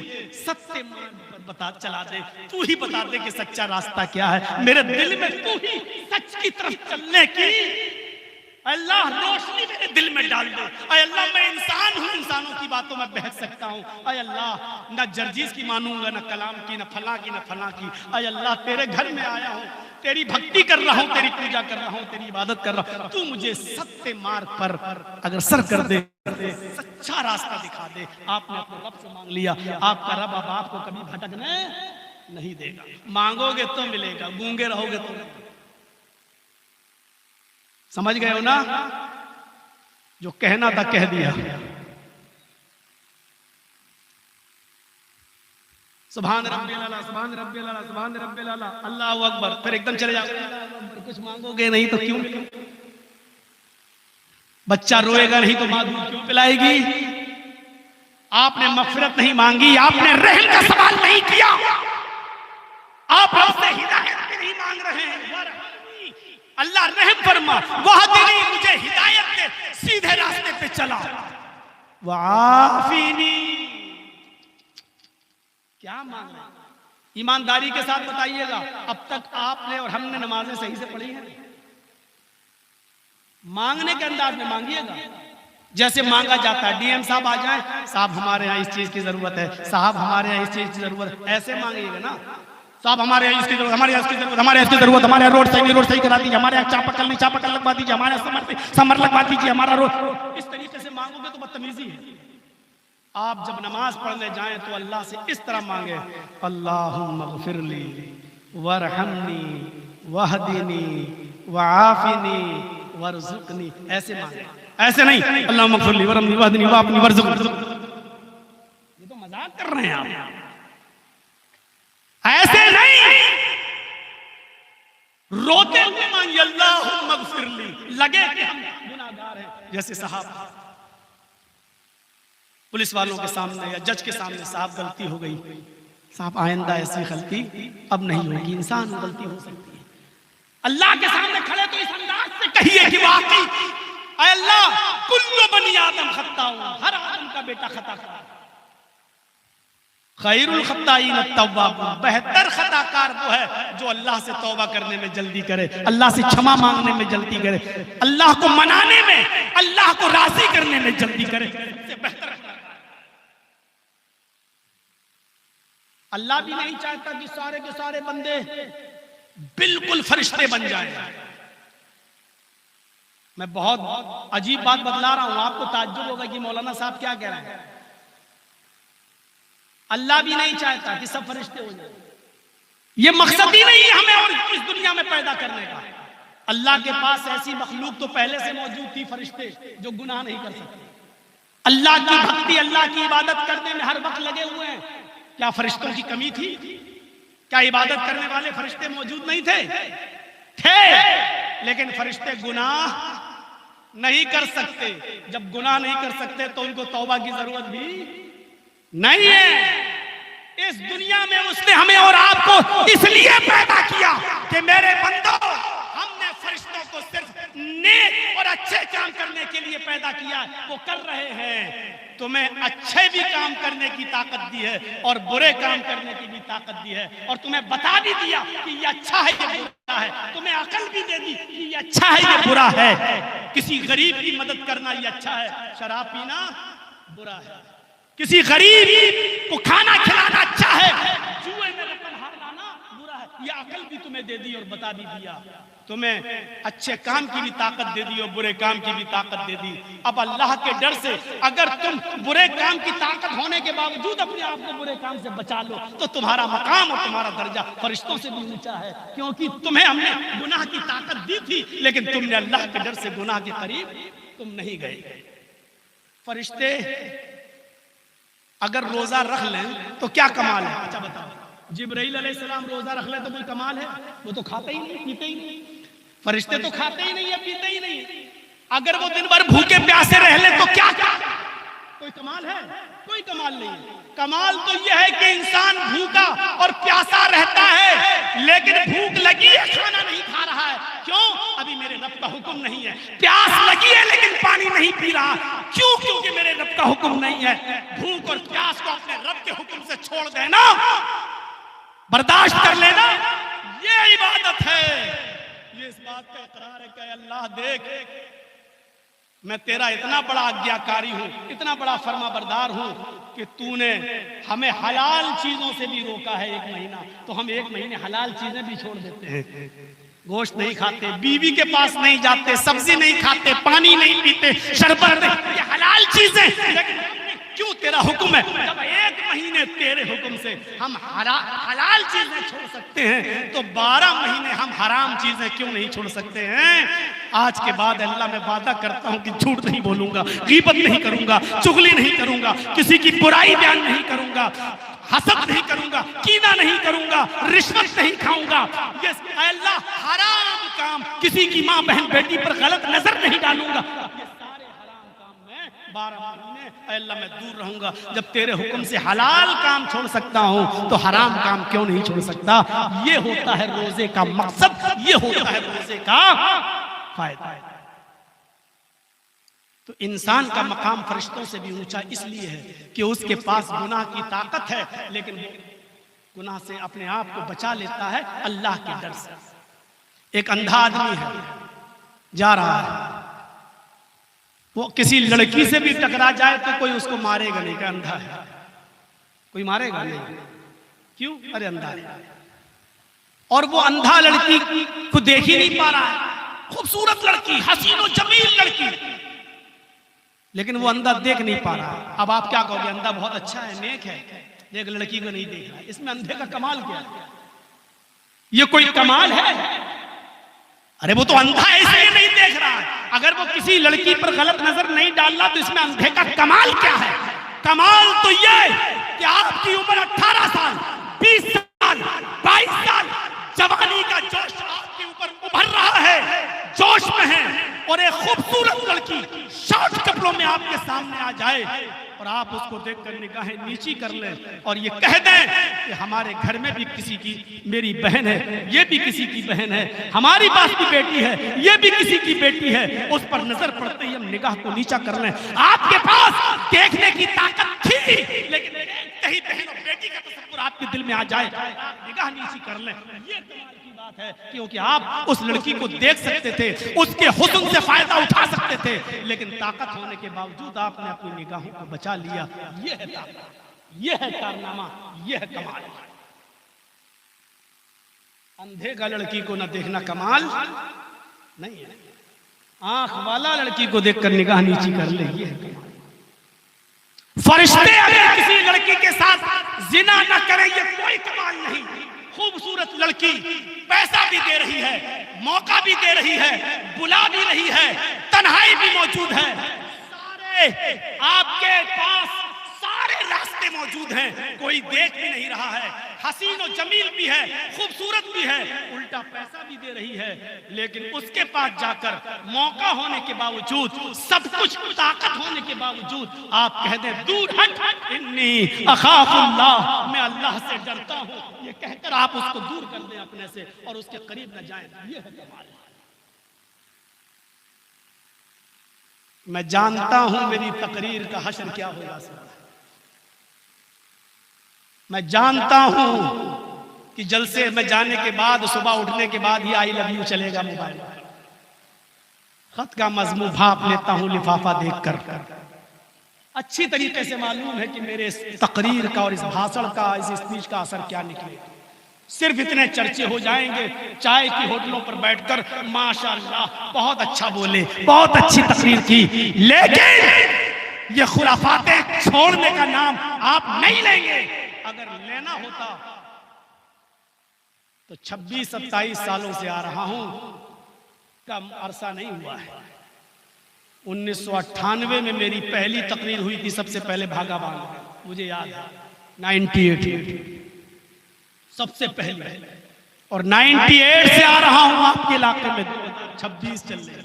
सत्य मार्ग पर बता चला दे, तू ही बता दे कि सच्चा रास्ता क्या है। मेरे दिल में तू ही सच की तरफ चलने की अल्लाह रोशनी मेरे दिल में डाल दे। अय अल्लाह, मैं इंसान हूं, इंसानों की बातों में बहक सकता हूं। अय अल्लाह, न जर्जीस की मानूंगा, न कलाम की, न फला की, न फला की। अय अल्लाह, तेरे घर में आया हूं, तेरी भक्ति कर रहा हूं, तेरी पूजा कर रहा हूं, तेरी इबादत कर रहा हूं। तू मुझे सत्य मार्ग पर अग्रसर कर दे, सच्चा रास्ता दिखा दे। आपने अपने रब से मांग लिया, आपका रब अब आपको कभी भटकने नहीं देगा। मांगोगे तो मिलेगा, गूंगे रहोगे तो नहीं। समझ गए हो ना? जो कहना था कह दिया। सुभान रब्बिल आला, सुभान रब्बिल आला, सुभान रब्बिल आला, अल्लाहु अकबर। फिर एकदम चले जाओ, कुछ मांगोगे नहीं तो क्यों? बच्चा रोएगा नहीं तो मां दूध क्यों पिलाएगी? आपने मगफिरत नहीं मांगी, आपने रहम का सवाल नहीं किया, आप हमसे हिदायत नहीं मांग रहे हैं। अल्लाह रहम फरमा, वहदनी, मुझे हिदायत दे, सीधे रास्ते पे चला। वाफीनी, क्या मांग रहे? ईमानदारी के साथ बताइएगा, अब तक आपने और हमने नमाजें सही से पढ़ी हैं? मांगने के अंदाज में मांगिएगा जैसे मांगा जाता है। डीएम साहब आ जाए, साहब हमारे यहाँ इस चीज की जरूरत है, साहब हमारे यहाँ इस चीज की जरूरत है, ऐसे मांगिएगा ना। साहब हमारे यहाँ इसकी जरूरत, हमारे यहाँ इसकी जरूरत, हमारे यहाँ इसकी जरूरत, हमारे यहाँ रोड सही, रोड सही करा दीजिए, हमारे यहाँ चापाकल नहीं, चापाकल लगवा दीजिए, हमारे यहाँ समर लगवा दीजिए, हमारा रोड। इस तरीके से मांगोगे तो बदतमीजी है। आप जब नमाज पढ़ने जाएं तो अल्लाह से इस तरह मांगे, अल्लाहुम्मा ग़फ़िरली वरहमनी वहदीनी वआफ़िनी वरज़ुक़नी, ऐसे मांगे, ऐसे नहीं अल्लाहुम्मा ग़फ़िरली वरहमनी वहदीनी वआफ़िनी वरज़ुक़नी। ये तो मजाक कर रहे हैं आप, ऐसे नहीं। रोते हुए मांगिए, अल्लाहुम्मा ग़फ़िरली, लगे कि हम गुनाहगार हैं। जैसे साहब पुलिस वालों के सामने या जज के सामने, साहब गलती हो गई, साहब आइंदा ऐसी गलती अब नहीं होगी, इंसान गलती हो सकती है। अल्लाह के सामने खड़े तो इस अंदाज से कहिए कि वाकई अल्लाह, कुल्लु बनी आदम खत्ता, हर आदम का बेटा खता करता। खैरुल खत्ताईन तव्वाबून, बेहतर खताकार वो है जो अल्लाह से तौबा करने में जल्दी करे, अल्लाह से क्षमा मांगने में जल्दी करे, अल्लाह को मनाने में, अल्लाह को राजी करने में जल्दी करे। सबसे बेहतर अल्लाह भी नहीं चाहता कि सारे के सारे बंदे बिल्कुल फरिश्ते बन जाएं। मैं बहुत अजीब बात बतला रहा हूं, आपको ताज्जुब होगा कि मौलाना साहब क्या कह रहे हैं। अल्लाह भी नहीं चाहता कि सब फरिश्ते हो जाएं। ये मकसद ही नहीं है हमें और इस दुनिया में पैदा करने का। अल्लाह के पास ऐसी मखलूक तो पहले से मौजूद थी, फरिश्ते जो गुनाह नहीं कर सकते, अल्लाह की भक्ति, अल्लाह की इबादत करने में हर वक्त लगे हुए हैं। क्या फरिश्तों की कमी थी? क्या इबादत करने वाले फरिश्ते मौजूद नहीं थे? थे, लेकिन फरिश्ते गुनाह नहीं कर सकते। जब गुनाह नहीं कर सकते तो उनको तौबा की जरूरत भी नहीं है। इस दुनिया में उसने हमें और आपको इसलिए पैदा किया कि मेरे बंदो, हमने फरिश्तों को सिर्फ नेक और अच्छे काम करने के लिए पैदा किया, वो कर रहे हैं। तुम्हें अच्छे भी काम करने की ताकत दी है और बुरे काम करने की भी ताकत दी है, और तुम्हें बता भी दिया कि ये अच्छा है, ये बुरा है। तुम्हें अकल भी दे दी कि ये अच्छा है, ये बुरा है। किसी गरीब की मदद करना ये अच्छा है, शराब पीना बुरा है। किसी गरीब को खाना खिलाना अच्छा है, जुए में रकम हार लाना बुरा है। ये अकल भी तुम्हें दे दी और बता भी दिया। तुम्हें अच्छे काम की भी ताकत दे दी और बुरे काम की भी ताकत दे दी। अब अल्लाह के डर से अगर तुम बुरे काम की ताकत होने के बावजूद अपने आप को बुरे काम से बचा लो तो तुम्हारा मकाम और तुम्हारा दर्जा फरिश्तों से भी ऊंचा है, क्योंकि तुम्हें हमने गुनाह की ताकत दी थी, लेकिन तुमने अल्लाह के डर से गुनाह के करीब तुम नहीं गए। फरिश्ते अगर रोजा रख लें तो क्या कमाल है? अच्छा बताओ, जिब्राइल अलैहिस्सलाम रोजा रख ले तो कोई कमाल है? वो तो खाते ही नहीं, पीते ही नहीं। फरिश्ते तो खाते ही नहीं है, पीते ही नहीं। अगर वो दिन भर भूखे प्यासे रह ले तो क्या कोई कमाल है? कोई कमाल नहीं। कमाल तो यह है कि इंसान भूखा और प्यासा रहता है, लेकिन भूख लगी है, खाना नहीं खा रहा है। क्यों? अभी मेरे रब का हुक्म नहीं है। प्यास लगी है लेकिन पानी नहीं पी रहा। क्यों? क्योंकि मेरे रब का हुक्म नहीं है। भूख और प्यास को अपने रब के हुक्म से छोड़ देना, बर्दाश्त कर लेना, ये इबादत है। ये इस बात का इकरार है कि अल्लाह देख, मैं तेरा इतना बड़ा आज्ञाकारी हूं, इतना बड़ा फर्माबरदार हूं कि तूने हमें हलाल चीजों से भी रोका है 1 महीना, तो हम 1 महीने हलाल चीजें भी छोड़ देते हैं। गोश्त नहीं खाते, बीवी के पास नहीं जाते, सब्जी नहीं खाते, पानी नहीं पीते, शरबत नहीं, ये हलाल चीजें। लेकिन क्यों? तेरा हुक्म है। जब 1 महीने तेरे हुक्म से हम हलाल चीजें छोड़ सकते हैं तो 12 महीने हम हराम चीजें क्यों नहीं छोड़ सकते हैं? आज के बाद अल्लाह मैं वादा करता हूं कि झूठ नहीं बोलूंगा, गीबत नहीं करूंगा, चुगली नहीं करूंगा, किसी की बुराई बयान नहीं करूंगा, हसद नहीं करूंगा, कीना नहीं करूंगा, रिश्वत नहीं खाऊंगा। ये अल्लाह हराम काम, किसी की माँ बहन बेटी पर गलत नजर नहीं डालूंगा। 12 महीने अल्लाह मैं दूर रहूंगा। जब तेरे हुक्म से हलाल काम छोड़ सकता हूं तो हराम काम क्यों नहीं छोड़ सकता? ये होता है रोजे का मकसद, ये होता है रोजे का फायदा। तो इंसान का मकाम फरिश्तों से भी ऊंचा इसलिए है कि उसके पास गुनाह की ताकत है, लेकिन गुनाह से अपने आप को बचा लेता है अल्लाह के डर से। एक अंधा आदमी है, जा रहा है, वो किसी लड़की से भी टकरा जाए तो कोई उसको मारेगा नहीं, क्या अंधा है? कोई मारेगा नहीं। क्यों? अरे अंधा है। और वो अंधा लड़की को देख ही नहीं पा रहा है, खूबसूरत लड़की, हसीन और जमील लड़की, लेकिन वो अंधा देख नहीं पा रहा है। अब आप क्या कहोगे? अंधा बहुत अच्छा है, नेक है, एक लड़की को नहीं देख रहा है, इसमें अंधे का कमाल क्या है? ये कोई कमाल है? अरे वो तो अंधा है इसलिए नहीं देख रहा है। अगर वो किसी लड़की पर गलत नजर नहीं डाल रहा तो इसमें अंधे का कमाल क्या है? कमाल तो ये कि आपकी उम्र 18 साल, 20 साल, 22 साल, जवानी का जोश आपके ऊपर उभर रहा है, जोश में है, और एक खूबसूरत लड़की शॉर्ट कपड़ों में आपके सामने आ जाए और आप उसको देखकर निगाहें नीची कर लें और ये कह दें कि हमारे घर में भी किसी की मेरी बहन है, ये भी किसी की बहन है, हमारी पास भी बेटी है, ये भी किसी की बेटी है, उस पर नजर पड़ते ही हम निगाह को नीचा कर लें। आपके पास देखने की ताकत थी लेकिन देखते ही बहन और बेटी का तसव्वुर आपके दिल में आ जाए, आप निगाह नीची कर लें, ये कमाल की बात है। क्योंकि आप उस लड़की को देख सकते थे, उसके हुस्न से फायदा उठा सकते थे, लेकिन ताकत होने के बावजूद आपने अपनी निगाहों को बचा लिया। ये है ताकत, ये है कारनामा, ये है कमाल। अंधे का लड़की को न देखना कमाल नहीं है, आंख वाला लड़की को देखकर निगाह नीची कर ले, ये है कमाल। फरिश्ते अगर किसी लड़की के साथ जिना न करें, ये कोई कमाल नहीं। खूबसूरत लड़की पैसा भी दे रही है, मौका भी दे रही है, बुला भी रही है, तन्हाई भी मौजूद है, सारे आपके पास सारे रास्ते मौजूद हैं, कोई देख भी नहीं रहा है, हसीन और जमील भी है, खूबसूरत भी है, उल्टा पैसा भी दे रही है, लेकिन उसके पास जाकर मौका होने के बावजूद, सब कुछ ताकत होने के बावजूद आप कह दें दूर हट, इन्नी अखाफुल्लाह, मैं अल्लाह से डरता हूं, ये कहकर आप उसको दूर कर दें अपने से और उसके करीब न जाएं, ये है कमाल। मैं जानता हूं मेरी तकरीर का हश्र क्या होगा, मैं जानता हूं कि जलसे में जाने के बाद, सुबह उठने के बाद ही आई लव यू चलेगा मोबाइल। खत का मजमून भाप लेता हूं लिफाफा देखकर। अच्छी तरीके से मालूम है कि मेरे इस तकरीर का और इस भाषण का, इस स्पीच का असर क्या निकले। सिर्फ इतने चर्चे हो जाएंगे चाय की होटलों पर बैठकर, माशाअल्लाह बहुत अच्छा बोले, बहुत अच्छी तकरीर की, लेकिन ये खुराफातें छोड़ने का नाम आप नहीं लेंगे। अगर लेना होता तो 26-27 सालों से आ रहा हूं, कम अरसा नहीं हुआ है। 1998 में मेरी पहली तकरीर हुई थी, सबसे पहले भागाबान, मुझे याद है 98 सबसे पहले, और 98 से आ रहा हूं आपके इलाके में, 26 चल रहे,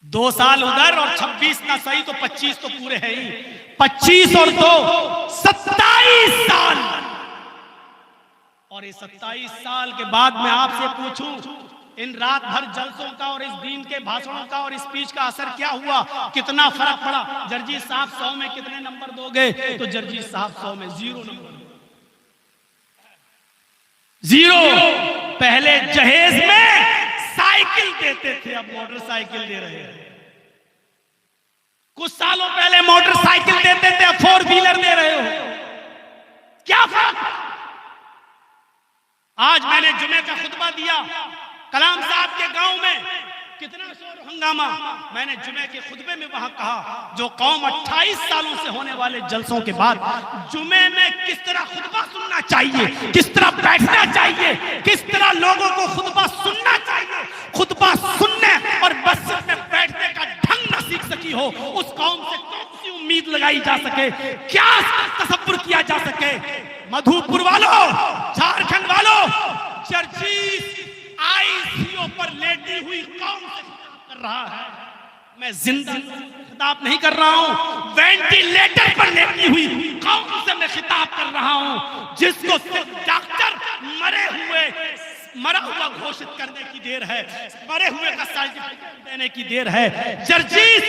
2 साल उधर और 26 ना सही तो 25 तो पूरे है ही, 25 और 2 27 साल। और इस 27 साल के बाद मैं आपसे पूछूं, इन रात भर जलसों का और इस दीन के भाषणों का और स्पीच का असर क्या हुआ, कितना फर्क पड़ा? जर्जीस साहब 100 में कितने नंबर दोगे? तो जर्जीस साहब 100 में 0 नंबर, 0। पहले जहेज में साइकिल देते थे, अब मोटरसाइकिल दे रहे हैं। कुछ सालों पहले मोटरसाइकिल देते थे, अब 4 व्हीलर दे रहे हो। क्या फर्क? आज मैंने जुमे का खुतबा दिया कलाम साहब के गांव में, कितना शोर हंगामा। मैंने जुमे के खुतबे में वहां कहा, जो कौम 28 सालों से होने वाले जलसों के बाद जुमे में किस तरह खुतबा सुनना चाहिए, किस तरह बैठना चाहिए, किस तरह लोगों को खुतबा सुनना चाहिए, खुतबा सुनने और मस्जिद में बैठने का ढंग न सीख सकी हो, उस कौम से कौन सी उम्मीद लगाई जा सके, क्या तसव्वुर किया जा सके? मधुपुर वालों, झारखंड वालों, जर्जीस आईसीयू पर लेटी हुई कौम से खिताब कर रहा है। मैं जिंदा खिताब नहीं कर रहा हूं, वेंटिलेटर पर लेटी हुई कौम से मैं खिताब कर रहा हूं, जिसको डॉक्टर मरा हुआ घोषित करने की देर है, मरे हुए का सर्टिफिकेट देने की देर है। जर्जीस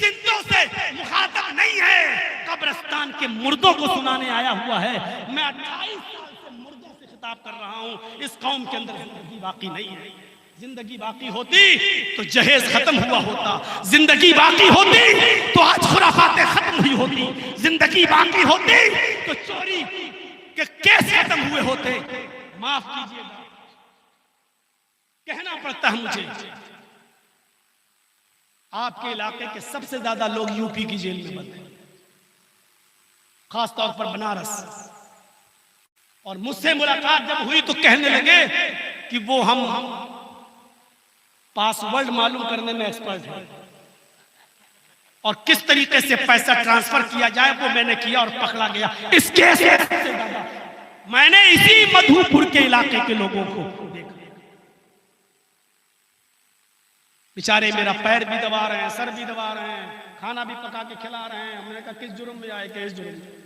जिंदों से मुखातब नहीं है, कब्रिस्तान के मुर्दों को सुनाने आया हुआ है। मैं 28 साल से मुर्दों से खिताब कर रहा हूं। इस कौम के अंदर जिंदगी बाकी नहीं है। जिंदगी बाकी होती तो जहेज खत्म हुआ होता, जिंदगी बाकी होती तो आज खुराफातें खत्म हुई होती, जिंदगी बाकी होती तो चोरी के केस खत्म हुए होते। माफ कीजिएगा, कहना पड़ता है मुझे, आपके इलाके के सबसे ज्यादा लोग यूपी की जेल में बंद हैं, खास तौर पर बनारस। और मुझसे मुलाकात जब हुई तो कहने लगे कि वो हम पासवर्ड मालूम करने में एक्सपर्ट हैं और किस तरीके से पैसा ट्रांसफर किया जाए वो मैंने किया और पकड़ा गया। इस केस में मैंने इसी मधुपुर के इलाके के लोगों को देखा, बेचारे मेरा पैर भी दबा रहे हैं, सर भी दबा रहे हैं, खाना भी पका के खिला रहे हैं। हमने कहा किस जुर्म में आए, किस जुर्म में?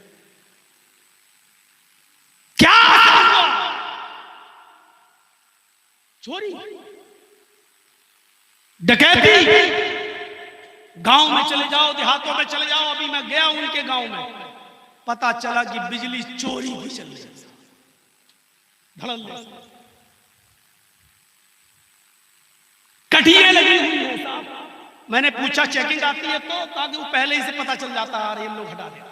क्या हुआ? चोरी, डकैती, गांव में चले जाओ, देहातों में चले जाओ। अभी मैं गया उनके गांव में, पता चला कि बिजली चोरी भी चल रही है, धड़ल्ले से कटियां लगी हुई है साहब। मैंने पूछा चेकिंग आती है तो, ताकि वो पहले ही से पता चल जाता है, ये लोग हटा दे।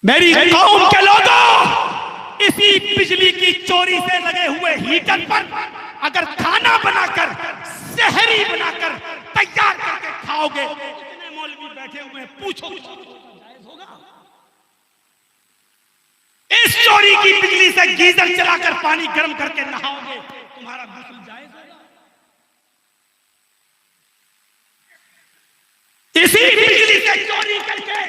मेरी कौम के लोगों, इसी बिजली की चोरी से लगे हुए हीटर पर अगर खाना बनाकर, सहरी बनाकर तैयार करके खाओगे, इतने मौलवी बैठे हुए हैं, पूछो जायज होगा? इस चोरी की बिजली से गीजर चलाकर पानी गर्म करके नहाओगे, तुम्हारा गुस्ल जायज होगा? इसी बिजली से चोरी करके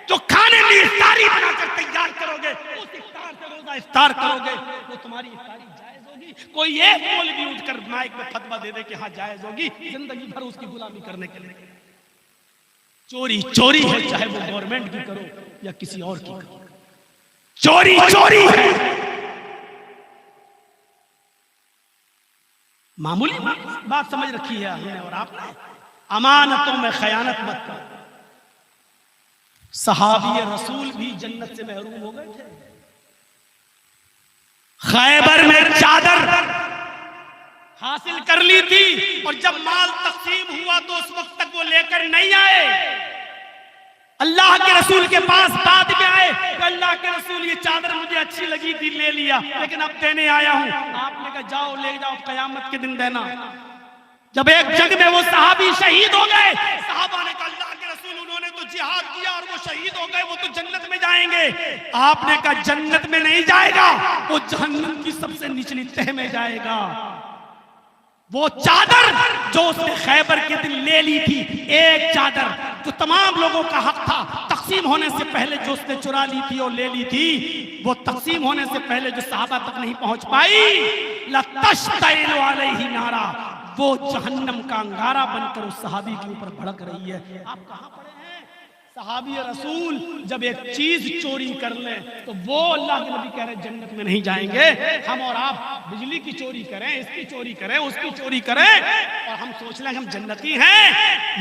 जो खाने में इफ्तारी बनाकर तैयार करोगे, उस इफ्तार से रोजा इफ्तार करोगे, वो तुम्हारी इफ्तारी जायज होगी? कोई एक मौलवी उठकर माइक में फतवा दे दे कि हाँ जायज होगी, जिंदगी भर उसकी गुलामी करने के लिए। चोरी चोरी है, चाहे वो गवर्नमेंट की करो या किसी और की करो, चोरी चोरी है। मामूली बात समझ रखी है हमने और आपने। अमानतों में खयानत मत करो। सहाबी रसूल भी जन्नत से महरूम हो गए थे। खैबर में चादर हासिल कर ली थी और जब माल तकसीम हुआ तो उस वक्त तक वो लेकर नहीं आए। अल्लाह के रसूल के पास बाद में आए, अल्लाह के रसूल ये चादर मुझे अच्छी लगी थी, ले लिया, लेकिन अब देने आया हूं। आपने कहा जाओ ले जाओ, कयामत के दिन देना। जब एक जंग में वो सहाबी शहीद हो गए, सहाबा ने कहा अल्लाह के रसूल उन्होंने तो जिहाद किया और वो शहीद हो गए, वो तो जन्नत में जाएंगे। आपने कहा जन्नत में नहीं जाएगा, वो जहन्नम की सबसे निचली तह में जाएगा। वो चादर जो उसने खैबर के दिन ले ली थी, एक चादर जो तमाम लोगों का हक था, तकसीम होने से पहले जो उसने चुरा ली थी और ले ली थी, वो तकसीम होने से पहले जो सहाबा तक नहीं पहुंच पाई, लतश्तइलु अलैहि नारा, वो जहन्नम का अंगारा बनकर उस सहाबी के ऊपर भड़क रही है। आप कहां पड़े हैं? सहाबी रसूल जब एक चीज चोरी कर ले तो वो अल्लाह के नबी कह रहे जन्नत में नहीं जाएंगे। हम और आप बिजली की चोरी करें, इसकी चोरी करें, उसकी चोरी करें और हम सोच लें हम जन्नती हैं।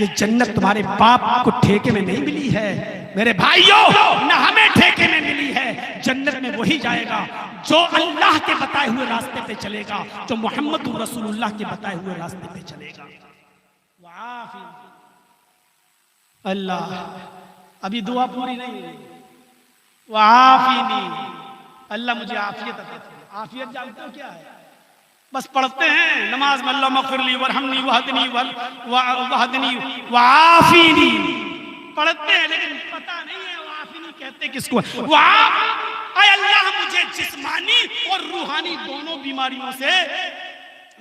ये जन्नत तुम्हारे बाप को ठेके में नहीं मिली है मेरे भाइयों, न हमें ठेके में मिली है। जन्नत में वही जाएगा जो अल्लाह के बताए हुए रास्ते पे चलेगा, जो मोहम्मद रसूलुल्लाह के बताए हुए रास्ते पे चलेगा। अल्लाह, अभी दुआ पूरी नहीं हुई। वाफिनी, अल्लाह मुझे आफियत अता फरमा। आफियत जानते हो क्या है? बस पढ़ते हैं नमाज में अल्लाह मग़फ़िरली वरहमनी वहदनी वहदनी वाफिनी, पढ़ते हैं लेकिन पता नहीं है वाफिनी कहते किसको। अल्लाह मुझे जिस्मानी और रूहानी दोनों बीमारियों से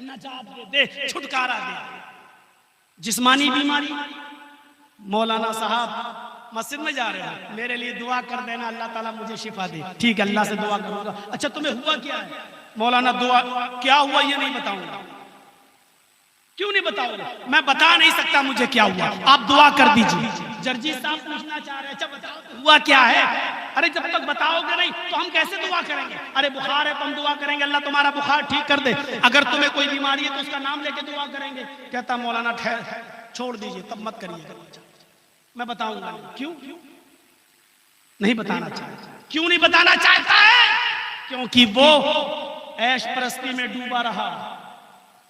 नजात दे, छुटकारा दे। जिस्मानी बीमारी, मौलाना साहब मस्जिद में जा रहे हैं, मेरे लिए दुआ कर देना अल्लाह ताला मुझे शिफा दे। ठीक है, अल्लाह से दुआ करूंगा। अच्छा तुम्हें हुआ क्या है? मौलाना दुआ क्या हुआ ये नहीं बताऊंगा। क्यों नहीं बताऊंगा? मैं बता नहीं सकता मुझे क्या हुआ, आप दुआ कर दीजिए। जर्जी साहब पूछना चाह रहे हैं, अच्छा बताओ तो हुआ क्या है? अरे जब तक बताओगे नहीं तो हम कैसे दुआ करेंगे? अरे बुखार है तो हम दुआ करेंगे अल्लाह तुम्हारा बुखार ठीक कर दे। अगर तुम्हें कोई बीमारी है तो उसका नाम लेके दुआ करेंगे। कहता मौलाना ठहर, छोड़ दीजिए, तब मत करिए, मैं बताऊंगा। क्यों नहीं बताना चाहता? क्यों नहीं बताना चाहता है? क्योंकि वो ऐश परस्ती में डूबा रहा,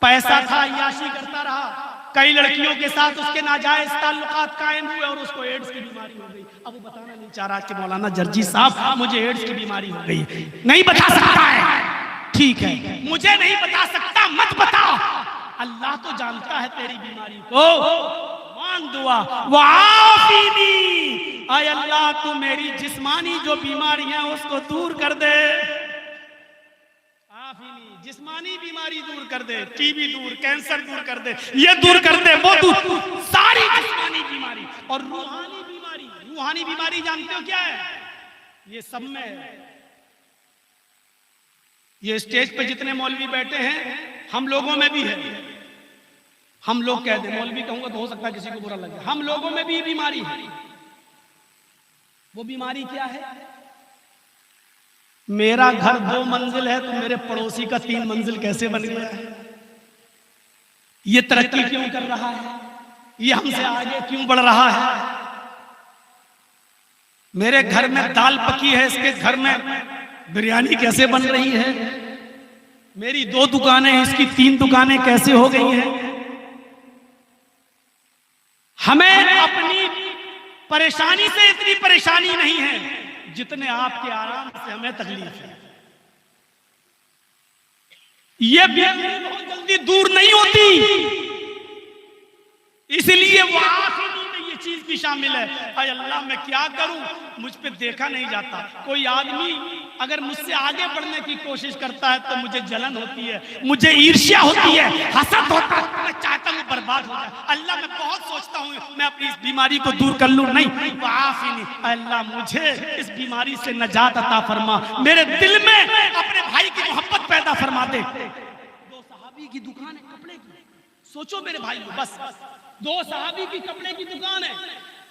पैसा था, याशी करता रहा, कई लड़कियों के साथ उसके नाजायज ताल्लुकात कायम हुए और उसको एड्स की बीमारी हो गई। अब वो बताना नहीं चाह रहा कि मौलाना जर्जी साहब मुझे एड्स की बीमारी हो गई। नहीं बता सकता है, ठीक है, मुझे नहीं बता सकता, मत बता। अल्लाह तो जानता है तेरी बीमारी को। मांग दुआ, वाफिनी, आय अल्लाह तू मेरी जिस्मानी जो बीमारी है उसको दूर कर दे। आफिनी, जिस्मानी बीमारी दूर कर दे, टीबी दूर, कैंसर दूर कर दे, ये दूर कर दे, वो दूर, सारी जिस्मानी बीमारी। और रूहानी बीमारी, रूहानी बीमारी जानते हो क्या है? ये सब में, ये स्टेज पे जितने मौलवी बैठे हैं हम लोगों में भी है। हम लोग कह दे, मौलवी कहूंगा तो हो सकता है किसी को बुरा लगे, हम लोगों में भी बीमारी है। वो बीमारी क्या है? मेरा घर 2 मंजिल है तो मेरे पड़ोसी का 3 मंजिल कैसे बन गया है? ये तरक्की क्यों कर रहा है? ये हमसे आगे क्यों बढ़ रहा है? मेरे घर में दाल पकी है, इसके घर में बिरयानी कैसे बन रही है? मेरी 2 दुकानें, इसकी 3 दुकानें कैसे हो गई हैं? हमें अपनी परेशानी से इतनी परेशानी नहीं है जितने आपके आराम से हमें तकलीफ है। ये बीमारी बहुत जल्दी दूर नहीं होती, इसलिए वो आखिरी में ये चीज भी शामिल है। अरे अल्लाह, मैं क्या करूं, मुझ पे देखा नहीं जाता। कोई आदमी अगर मुझसे आगे बढ़ने की कोशिश करता है तो मुझे जलन होती है, मुझे ईर्ष्या होती है, हसद होता है, मैं चाहता हूं बर्बाद हो जाए। अल्लाह, मैं बहुत सोचता हूं मैं अपनी इस बीमारी को दूर कर लूं, नहीं, वो आफिनी, अल्लाह मुझे इस बीमारी से नजात अता फरमा, मेरे दिल में अपने भाई की मोहब्बत पैदा फरमा दे। 2 सहाबी की दुकान है कपड़े की, सोचो मेरे भाई, बस 2 सहाबी की कपड़े की दुकान है।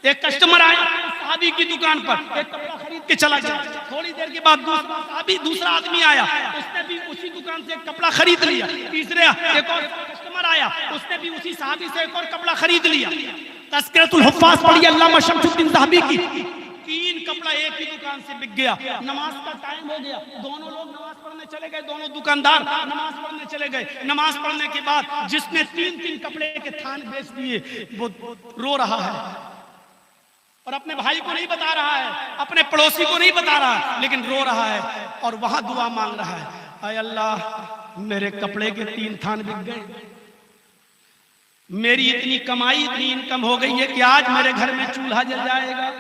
एक कस्टमर आया सहाबी की दुकान पर, एक कपड़ा खरीद के चला गया। थोड़ी देर के बाद दूसरा आदमी आया, उसने भी उसी दुकान से एक कपड़ा खरीद लिया। तीसरे एक और कस्टमर आया, उसने भी उसी सहाबी से एक और कपड़ा खरीद लिया। तज़किरतुल हुफ़्फ़ाज़ पढ़ी अल्लामा शम्सुद्दीन ज़हबी की। 3 कपड़ा एक ही दुकान से बिक गया। नमाज का टाइम हो गया, दोनों लोग नमाज पढ़ने चले गए, दोनों दुकानदार नमाज पढ़ने चले गए। नमाज पढ़ने के बाद जिसने 3-3 कपड़े के थान बेच दिए वो रो रहा है और अपने भाई को नहीं बता रहा है, अपने पड़ोसी को नहीं बता रहा है, लेकिन रो रहा है और वहां दुआ मांग रहा है, आय अल्लाह, मेरे कपड़े के 3 थान बिक गए, मेरी इतनी कमाई, इतनी इनकम हो गई है कि आज मेरे घर में चूल्हा जल जाएगा,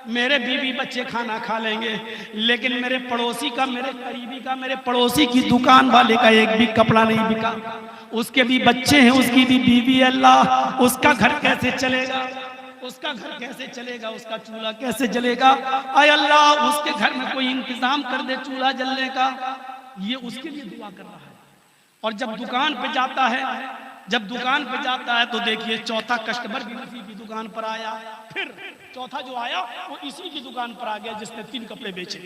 मेरे बीवी बच्चे खाना खा लेंगे, लेकिन मेरे पड़ोसी का, मेरे करीबी का, मेरे पड़ोसी की दुकान वाले का एक भी कपड़ा नहीं बिका। उसके भी बच्चे हैं, उसकी भी बीवी है, अल्लाह उसका घर कैसे चलेगा, उसका घर कैसे चलेगा, उसका चूल्हा कैसे जलेगा? आय अल्लाह, उसके घर में कोई इंतजाम कर दे चूल्हा जलने का। ये उसके लिए दुआ कर रहा है। और जब दुकान पे जाता है, तो देखिए चौथा कस्टमर भी उसी की दुकान पर आया, फिर चौथा जो आया वो इसी की दुकान पर आ गया जिसने 3 कपड़े बेचे।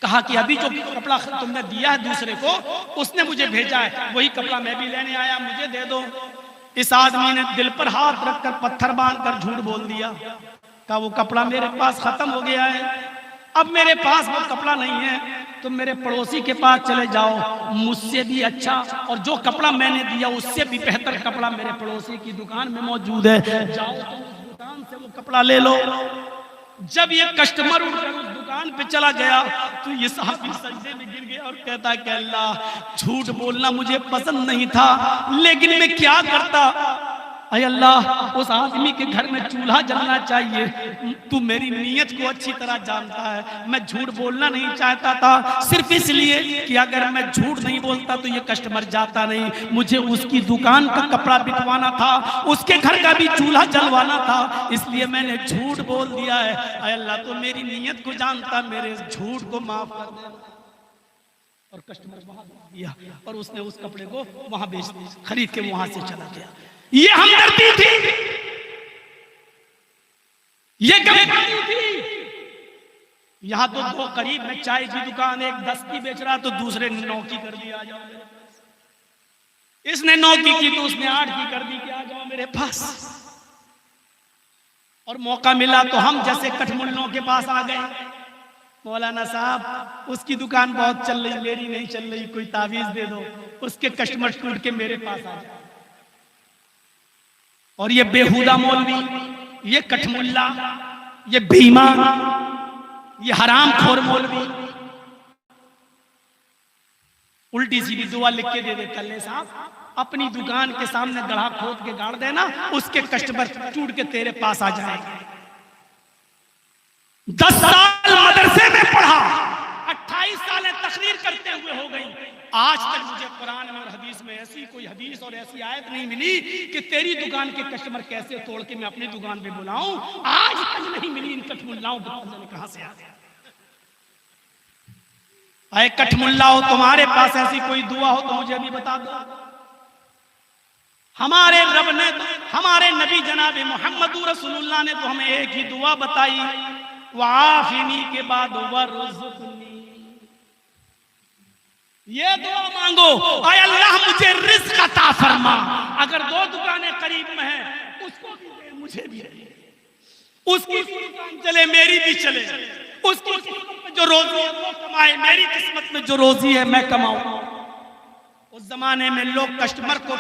कहा कि अभी जो कपड़ा तुमने दिया है दूसरे को, उसने मुझे भेजा है, वही कपड़ा मैं भी लेने आया, मुझे दे दो। इस आदमी ने दिल पर हाथ रखकर पत्थर बांधकर झूठ बोल दिया। कहा वो कपड़ा मेरे पास खत्म हो गया है, अब मेरे पास वो कपड़ा नहीं है, तुम मेरे पड़ोसी के पास चले जाओ, मुझसे भी अच्छा और जो कपड़ा मैंने दिया उससे भी बेहतर कपड़ा मेरे पड़ोसी की दुकान में मौजूद है, जाओ तुम उस दुकान से वो कपड़ा ले लो। जब ये कस्टमर उठकर उस दुकान पे चला गया तो ये साहबी सजदे में गिर गया और कहता कि अल्लाह, झूठ बोलना मुझे पसंद नहीं था, लेकिन मैं क्या करता। अय अल्लाह, उस आदमी के घर में चूल्हा जलना चाहिए, तू मेरी नीयत को अच्छी तरह जानता है। मैं झूठ बोलना नहीं चाहता था, सिर्फ इसलिए कि अगर मैं झूठ नहीं बोलता तो ये कस्टमर जाता नहीं, मुझे उसकी दुकान का कपड़ा बिकवाना था, उसके घर का भी चूल्हा जलवाना था, इसलिए मैंने झूठ बोल दिया है। अय अल्लाह, तो मेरी नीयत को जानता, मेरे झूठ को माफ कर दे। और कस्टमर वहां दिया और उसने उस कपड़े को वहां बेच दिया, खरीद के वहां से चला गया। ये हमदर्दी थी, ये गरीबी थी। यहां तो 2 करीब में चाय की दुकान, एक 10 की बेच रहा तो दूसरे ने 9 की कर दी, आ जाओ। इसने 9 की तो उसने 8 की कर दी कि आ जाओ मेरे पास। और मौका मिला तो हम जैसे कठमुल्लों के पास आ गए, मौलाना साहब उसकी दुकान बहुत चल रही, मेरी नहीं चल रही, कोई तावीज दे दो। उसके कस्टमर टूट के मेरे पास आ जाए। और ये बेहुदा मौलवी, ये कठमुल्ला, ये बेईमान, ये हरामखोर मौलवी उल्टी सीधी दुआ लिख के दे दे, कल्ले साहब अपनी दुकान के सामने गड्ढा खोद के गाड़ देना, उसके कस्टमर टूट के तेरे पास आ जाएंगे। 10 साल मदरसे में पढ़ा, 28 सालें तकरीर करते हुए हो गई, आज तक मुझे कुरान में और हदीस में ऐसी कोई हदीस और ऐसी आयत नहीं मिली कि तेरी दुकान के कस्टमर कैसे तोड़ के मैं अपनी दुकान पे बुलाऊं, आज तक नहीं मिली। इन कठमुल्लाओं को कहां से आ गया? अरे कठमुल्लाओ, तुम्हारे पास ऐसी कोई दुआ हो तो मुझे अभी बता दो। हमारे रब ने, हमारे नबी जनाब मोहम्मद रसूलुल्लाह ने तो हमें एक ही दुआ बताई, वाफिनी के बाद वरज़ुक़नी। ये दुआ मांगो, आय अल्लाह मुझे रिज़्क़ अता फरमा। अगर 2 दुकानें करीब में हैं, मुझे भी है। उसकी दुकान चले मेरी भी चले, उसकी किस्मत में जो रोजी है वो कमाए, मेरी किस्मत में जो रोजी है मैं कमाऊं। उस जमाने में लोग कस्टमर को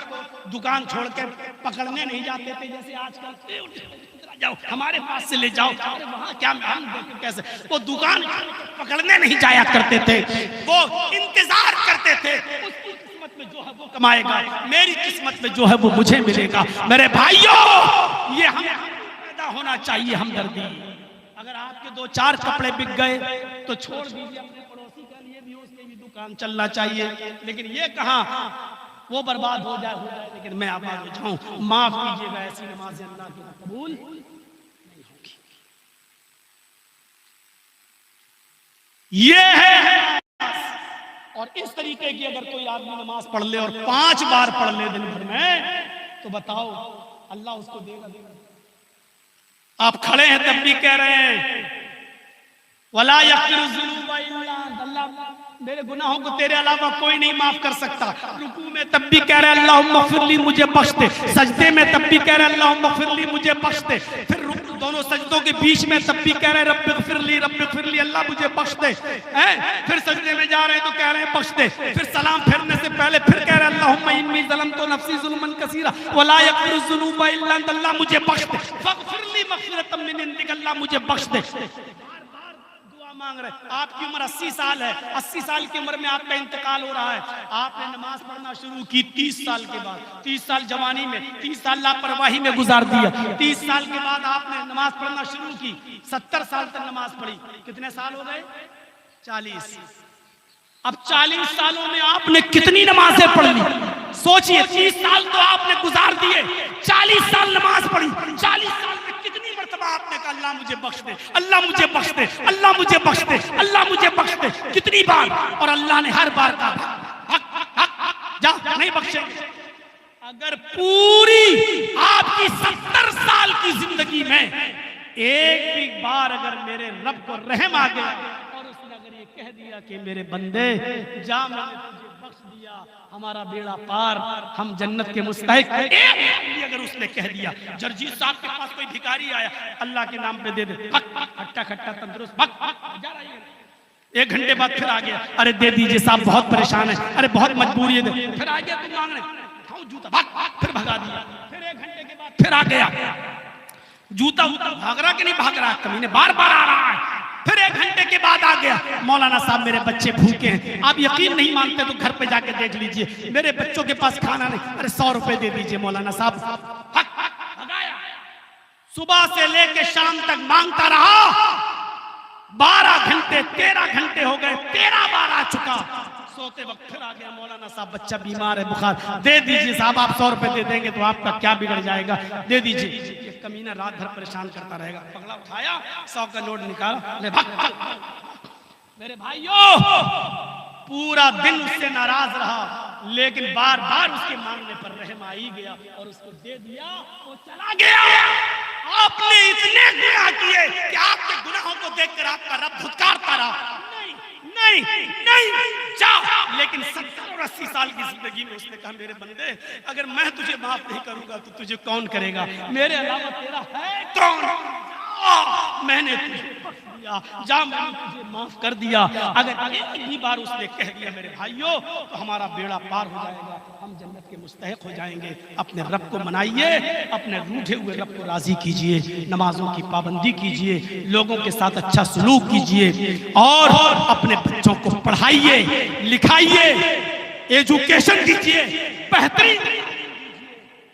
दुकान छोड़ के पकड़ने नहीं जाते थे जैसे आजकल, जाओ हमारे पास से ले जाओ, वहां क्या हम देखें कैसे। वो दुकान पकड़ने नहीं जाया करते थे, वो इंतजार करते थे। उसकी किस्मत में जो है वो कमाएगा, मेरी किस्मत में जो है वो मुझे मिलेगा। मेरे भाइयों, ये हमें पैदा होना चाहिए हमदर्दी। अगर आपके 2-4 कपड़े बिक गए तो छोड़ दीजिए, अपने पड़ोसी के लिए भी उसकी भी दुकान चलना चाहिए। लेकिन ये कहां वो बर्बाद हो जाए लेकिन मैं आबाद हो जाऊं। माफ कीजिएगा, ऐसी नमाज अल्लाह की कबूल नहीं होगी। ये है। और इस तरीके की अगर कोई आदमी नमाज पढ़ ले और 5 बार पढ़ ले दिन भर में, तो बताओ अल्लाह उसको देगा। आप खड़े हैं तब भी कह रहे हैं वला यग़फ़िरु ज़ुनूबा इल्ला अल्लाह, मेरे गुनाहों को तेरे अलावा कोई नहीं माफ कर सकता। रुकू में तब भी कह रहे अल्लाहुम्मा ग़फ़िरली, मुझे बख्श दे। सजदे में तब भी कह रहे अल्लाहुम्मा ग़फ़िरली, मुझे बख्श दे। फिर दोनों सजदों के बीच में तब भी कह रहे रब्बि ग़फ़िरली, अल्लाह मुझे बख्श दे। फिर सजदे में जा रहे हैं तो कह रहे हैं बख्श दे। फिर सलाम फेरने से पहले फिर कह रहे अल्लाहुम्मा इन्नी ज़लमतु नफ़्सी ज़ुल्मन कसीरा वला यग़फ़िरु ज़ुनूबा इल्ला अंत, अल्लाह मुझे बख्श दे। फ़ग़फ़िरली मग़फ़िरतम मिन इंदिक, अल्लाह मुझे बख्श दे। मांग रहे। आपकी उम्र 80 साल है, 80 साल की उम्र में आपका इंतकाल हो रहा है। आपने नमाज पढ़ना शुरू की 30 साल के बाद, 30 साल जवानी में, 30 साल लापरवाही में गुजार दिया। 30 साल के बाद आपने नमाज पढ़ना शुरू की, 70 साल तक नमाज पढ़ी। कितने साल हो गए? 40। अब 40 सालों में आपने कितनी नमाजें पढ़ ली? सोचिए, 30 साल तो आपने गुजार दिए, 40 साल नमाज पढ़ी। 40 साल में कितनी मर्तबा आपने कहा अल्लाह मुझे बख्श दे, अल्लाह मुझे बख्श दे, अल्लाह मुझे बख्श दे, अल्लाह मुझे बख्श दे? कितनी बार? और अल्लाह ने हर बार कहा जा नहीं बख्शेंगे। अगर पूरी आपकी 70 साल की जिंदगी में एक भी बार अगर मेरे रब को रहम आ गया और उसने अगर ये कह दिया कि मेरे बंदे जा, मैंने तुझे बख्श दिया, हमारा बेड़ा पार, हम जन्नत के मुस्तहिक हैं, अगर उसने कह दिया। जरजीत साहब के पास कोई भिखारी आया, अल्लाह के नाम पे दे दे, खट्टा खट्टा तंदुरुस्त, जा रही है। 1 घंटे बाद फिर आ गया, अरे दे दीजिए साहब, बहुत परेशान है, अरे बहुत मजबूरी है, फिर आ गया तुम मांगने, खाओ जूता, फिर भगा दिया। फिर 1 घंटे के बाद फिर आ गया, जूता भाग रहा कि नहीं भाग रहा, कमीने बार बार आ रहा है। फिर 1 घंटे के बाद आ गया, मौलाना साहब मेरे बच्चे भूखे हैं। आप यकीन नहीं मानते तो घर पे जाके देख लीजिए, मेरे बच्चों के पास खाना नहीं, अरे 100 रुपए दे दीजिए मौलाना साहब। भगाया। सुबह से लेके शाम तक मांगता रहा, 12 घंटे 13 घंटे हो गए, 13 बार आ चुका। सोते वक्त फिर आ गया, मौलाना साहब बच्चा बीमार है, बुखार, दे दीजिए साहब, आप 100 रुपए दे देंगे तो आपका क्या बिगड़ जाएगा, दे दीजिए। ये कमीना रात भर परेशान करता रहेगा। पगला उठाया, 100 का नोट निकाला, ले भाग। मेरे भाइयों, पूरा दिन उससे नाराज रहा, लेकिन बार बार उसके मांगने पर रहम आ ही गया और उसको दे दिया, वो चला गया। आपने इतने गुनाह किए कि आपके गुनाहों को देखकर आपका रब धुतकारता रहा, नहीं नहीं जा। लेकिन 70 और 80 साल की जिंदगी में उसने कहा मेरे बंदे, अगर मैं तुझे माफ नहीं करूंगा तो तुझे कौन करेगा, मेरे अलावा तेरा है कौन? मैंने तुझे बख्श दिया, जा मैंने तुझे माफ कर दिया। अगर एक भी बार उसने कह दिया मेरे भाइयों, तो हमारा बेड़ा पार हो जाएगा, हम जन्नत के मुस्तहिक हो जाएंगे। अपने रब को मनाइए, अपने रूठे हुए रब को राजी कीजिए, नमाजों की पाबंदी कीजिए, लोगों के साथ अच्छा सलूक कीजिए और अपने बच्चों को पढ़ाइए, लिखाइए, एजुकेशन दीजिए, बेहतरीन।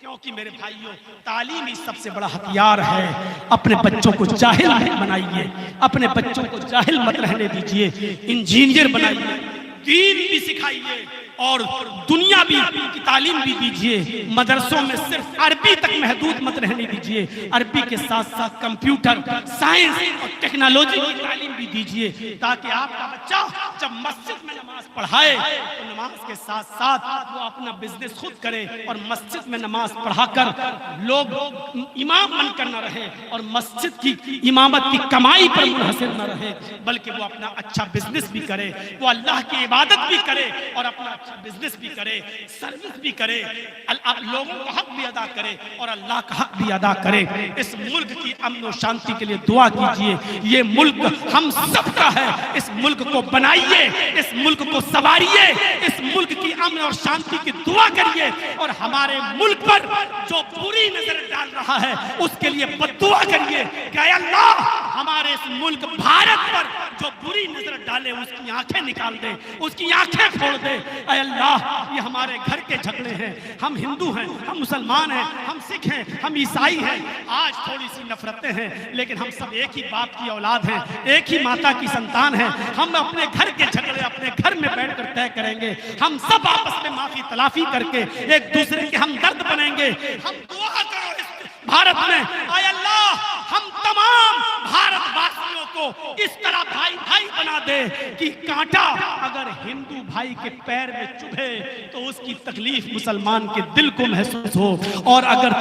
क्योंकि मेरे भाइयों, तालीम ही सबसे बड़ा हथियार है। अपने बच्चों को जाहिल मत बनाइए, अपने बच्चों को जाहिल मत रहने दीजिए, इंजीनियर बनाइए, दीन भी सिखाइए और दुनिया भी की तालीम भी दीजिए। मदरसों में सिर्फ अरबी तक महदूद मत रहने दीजिए, अरबी के साथ साथ कंप्यूटर, साइंस और टेक्नोलॉजी की तालीम भी दीजिए, ताकि आपका बच्चा जब मस्जिद में नमाज नमाज पढ़ाए तो नमाज के साथ साथ वो अपना बिजनेस खुद करे और मस्जिद में नमाज पढ़ाकर लोग इमाम बनकर न रहे और मस्जिद की इमामत की कमाई पर मुनहसिर न रहे, बल्कि वो अपना अच्छा बिजनेस भी करे, वो अल्लाह की इबादत भी करे और अपना अच्छा बिजनेस भी करे, सर्विस भी करे, लोगों का हक भी अदा करे और अल्लाह का हक भी अदा करे। इस मुल्क की अमन और शांति के लिए दुआ कीजिए। ये मुल्क हम सबका है, इस मुल्क को बनाइए, इस मुल्क को संवारिए, इस मुल्क की अमन और शांति की दुआ करिए और हमारे मुल्क पर जो बुरी नजर डाल रहा है उसके लिए बद्दुआ करिए कि अल्लाह हमारे इस मुल्क भारत पर जो बुरी नजर डाले उसकी आंखें निकाल दे, उसकी आंखें फोड़ दे। ऐ अल्लाह, ये हमारे घर के झगड़े हैं, हम हिंदू हैं, हम मुसलमान हैं, हम सिख हैं, हम ईसाई हैं, आज थोड़ी सी नफरतें हैं, लेकिन हम सब एक ही बाप की औलाद हैं, एक ही माता की संतान हैं। हम अपने घर के झगड़े अपने घर में बैठकर तय करेंगे, हम सब आपस में माफी तलाफी करके एक दूसरे के हमदर्द बनेंगे। हम दुआ करो इस भारत में, आय अल्लाह हम तमाम भारतवासियों को इस तरह भाई भाई बना दे कि कांटा अगर हिंदू भाई के पैर में चुभे तो उसकी तकलीफ मुसलमान के दिल को महसूस हो, और अगर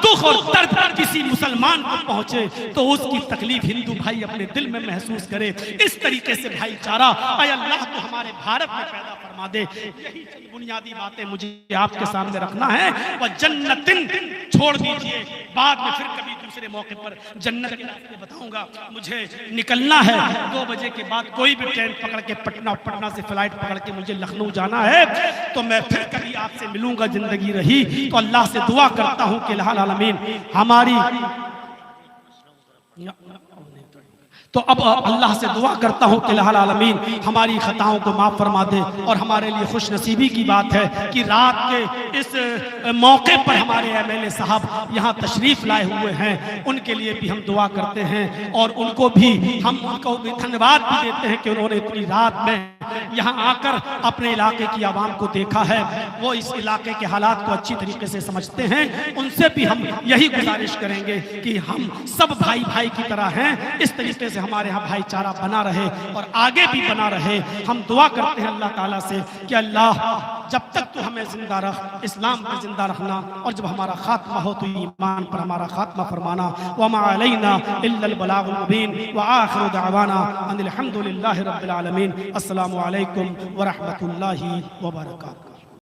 दुख और दर्द किसी मुसलमान को पहुंचे तो उसकी तकलीफ हिंदू भाई अपने दिल में महसूस करे। इस तरीके से भाईचारा आय अल्लाह तो हमारे भारत में पैदा फरमा दे। यही बुनियादी बातें मुझे आपके सामने रखना है। वह जन्नतिन छोड़ दीजिए, बाद में फिर कभी दूसरे मौके पर जन्नत के रास्ते बताऊंगा। मुझे निकलना है 2 बजे के बाद, कोई भी ट्रेन पकड़ के पटना से फ्लाइट पकड़ के मुझे लखनऊ जाना है, तो मैं फिर कभी आपसे मिलूंगा, जिंदगी रही तो अल्लाह से दुआ करता हूं कि अल्लाह आलमीन हमारी तो अब अल्लाह से दुआ करता हूँ कि अल्लाह आलमीन हमारी खताओं को माफ़ फरमा दे। और हमारे लिए खुश नसीबी की बात है कि रात के इस मौके पर हमारे एमएलए साहब यहाँ तशरीफ़ लाए हुए हैं, उनके लिए भी हम दुआ करते हैं और उनको भी हम उनको धन्यवाद भी देते हैं कि उन्होंने इतनी रात में यहाँ आकर अपने इलाके की आवाम को देखा है। वो इस इलाके के हालात को अच्छी तरीके से समझते हैं। उनसे भी हम यही गुजारिश करेंगे कि हम सब भाई भाई की तरह हैं, इस तरीके से हमारे यहाँ भाईचारा बना रहे और आगे भी बना रहे। हम दुआ करते हैं अल्लाह ताला से कि अल्लाह जब तक तू हमें जिंदा रख, इस्लाम पे जिंदा रखना, और जब हमारा खात्मा हो तो ईमान पर हमारा खात्मा फरमाना। वमा अलैना इल्लल बलागुल मुबीन व आखिरु दअवाना अनिल हम्दुलिल्लाहि रब्बिल आलमीन। अस्सलामु अलैकुम व रहमतुल्लाहि व बरकातुहू।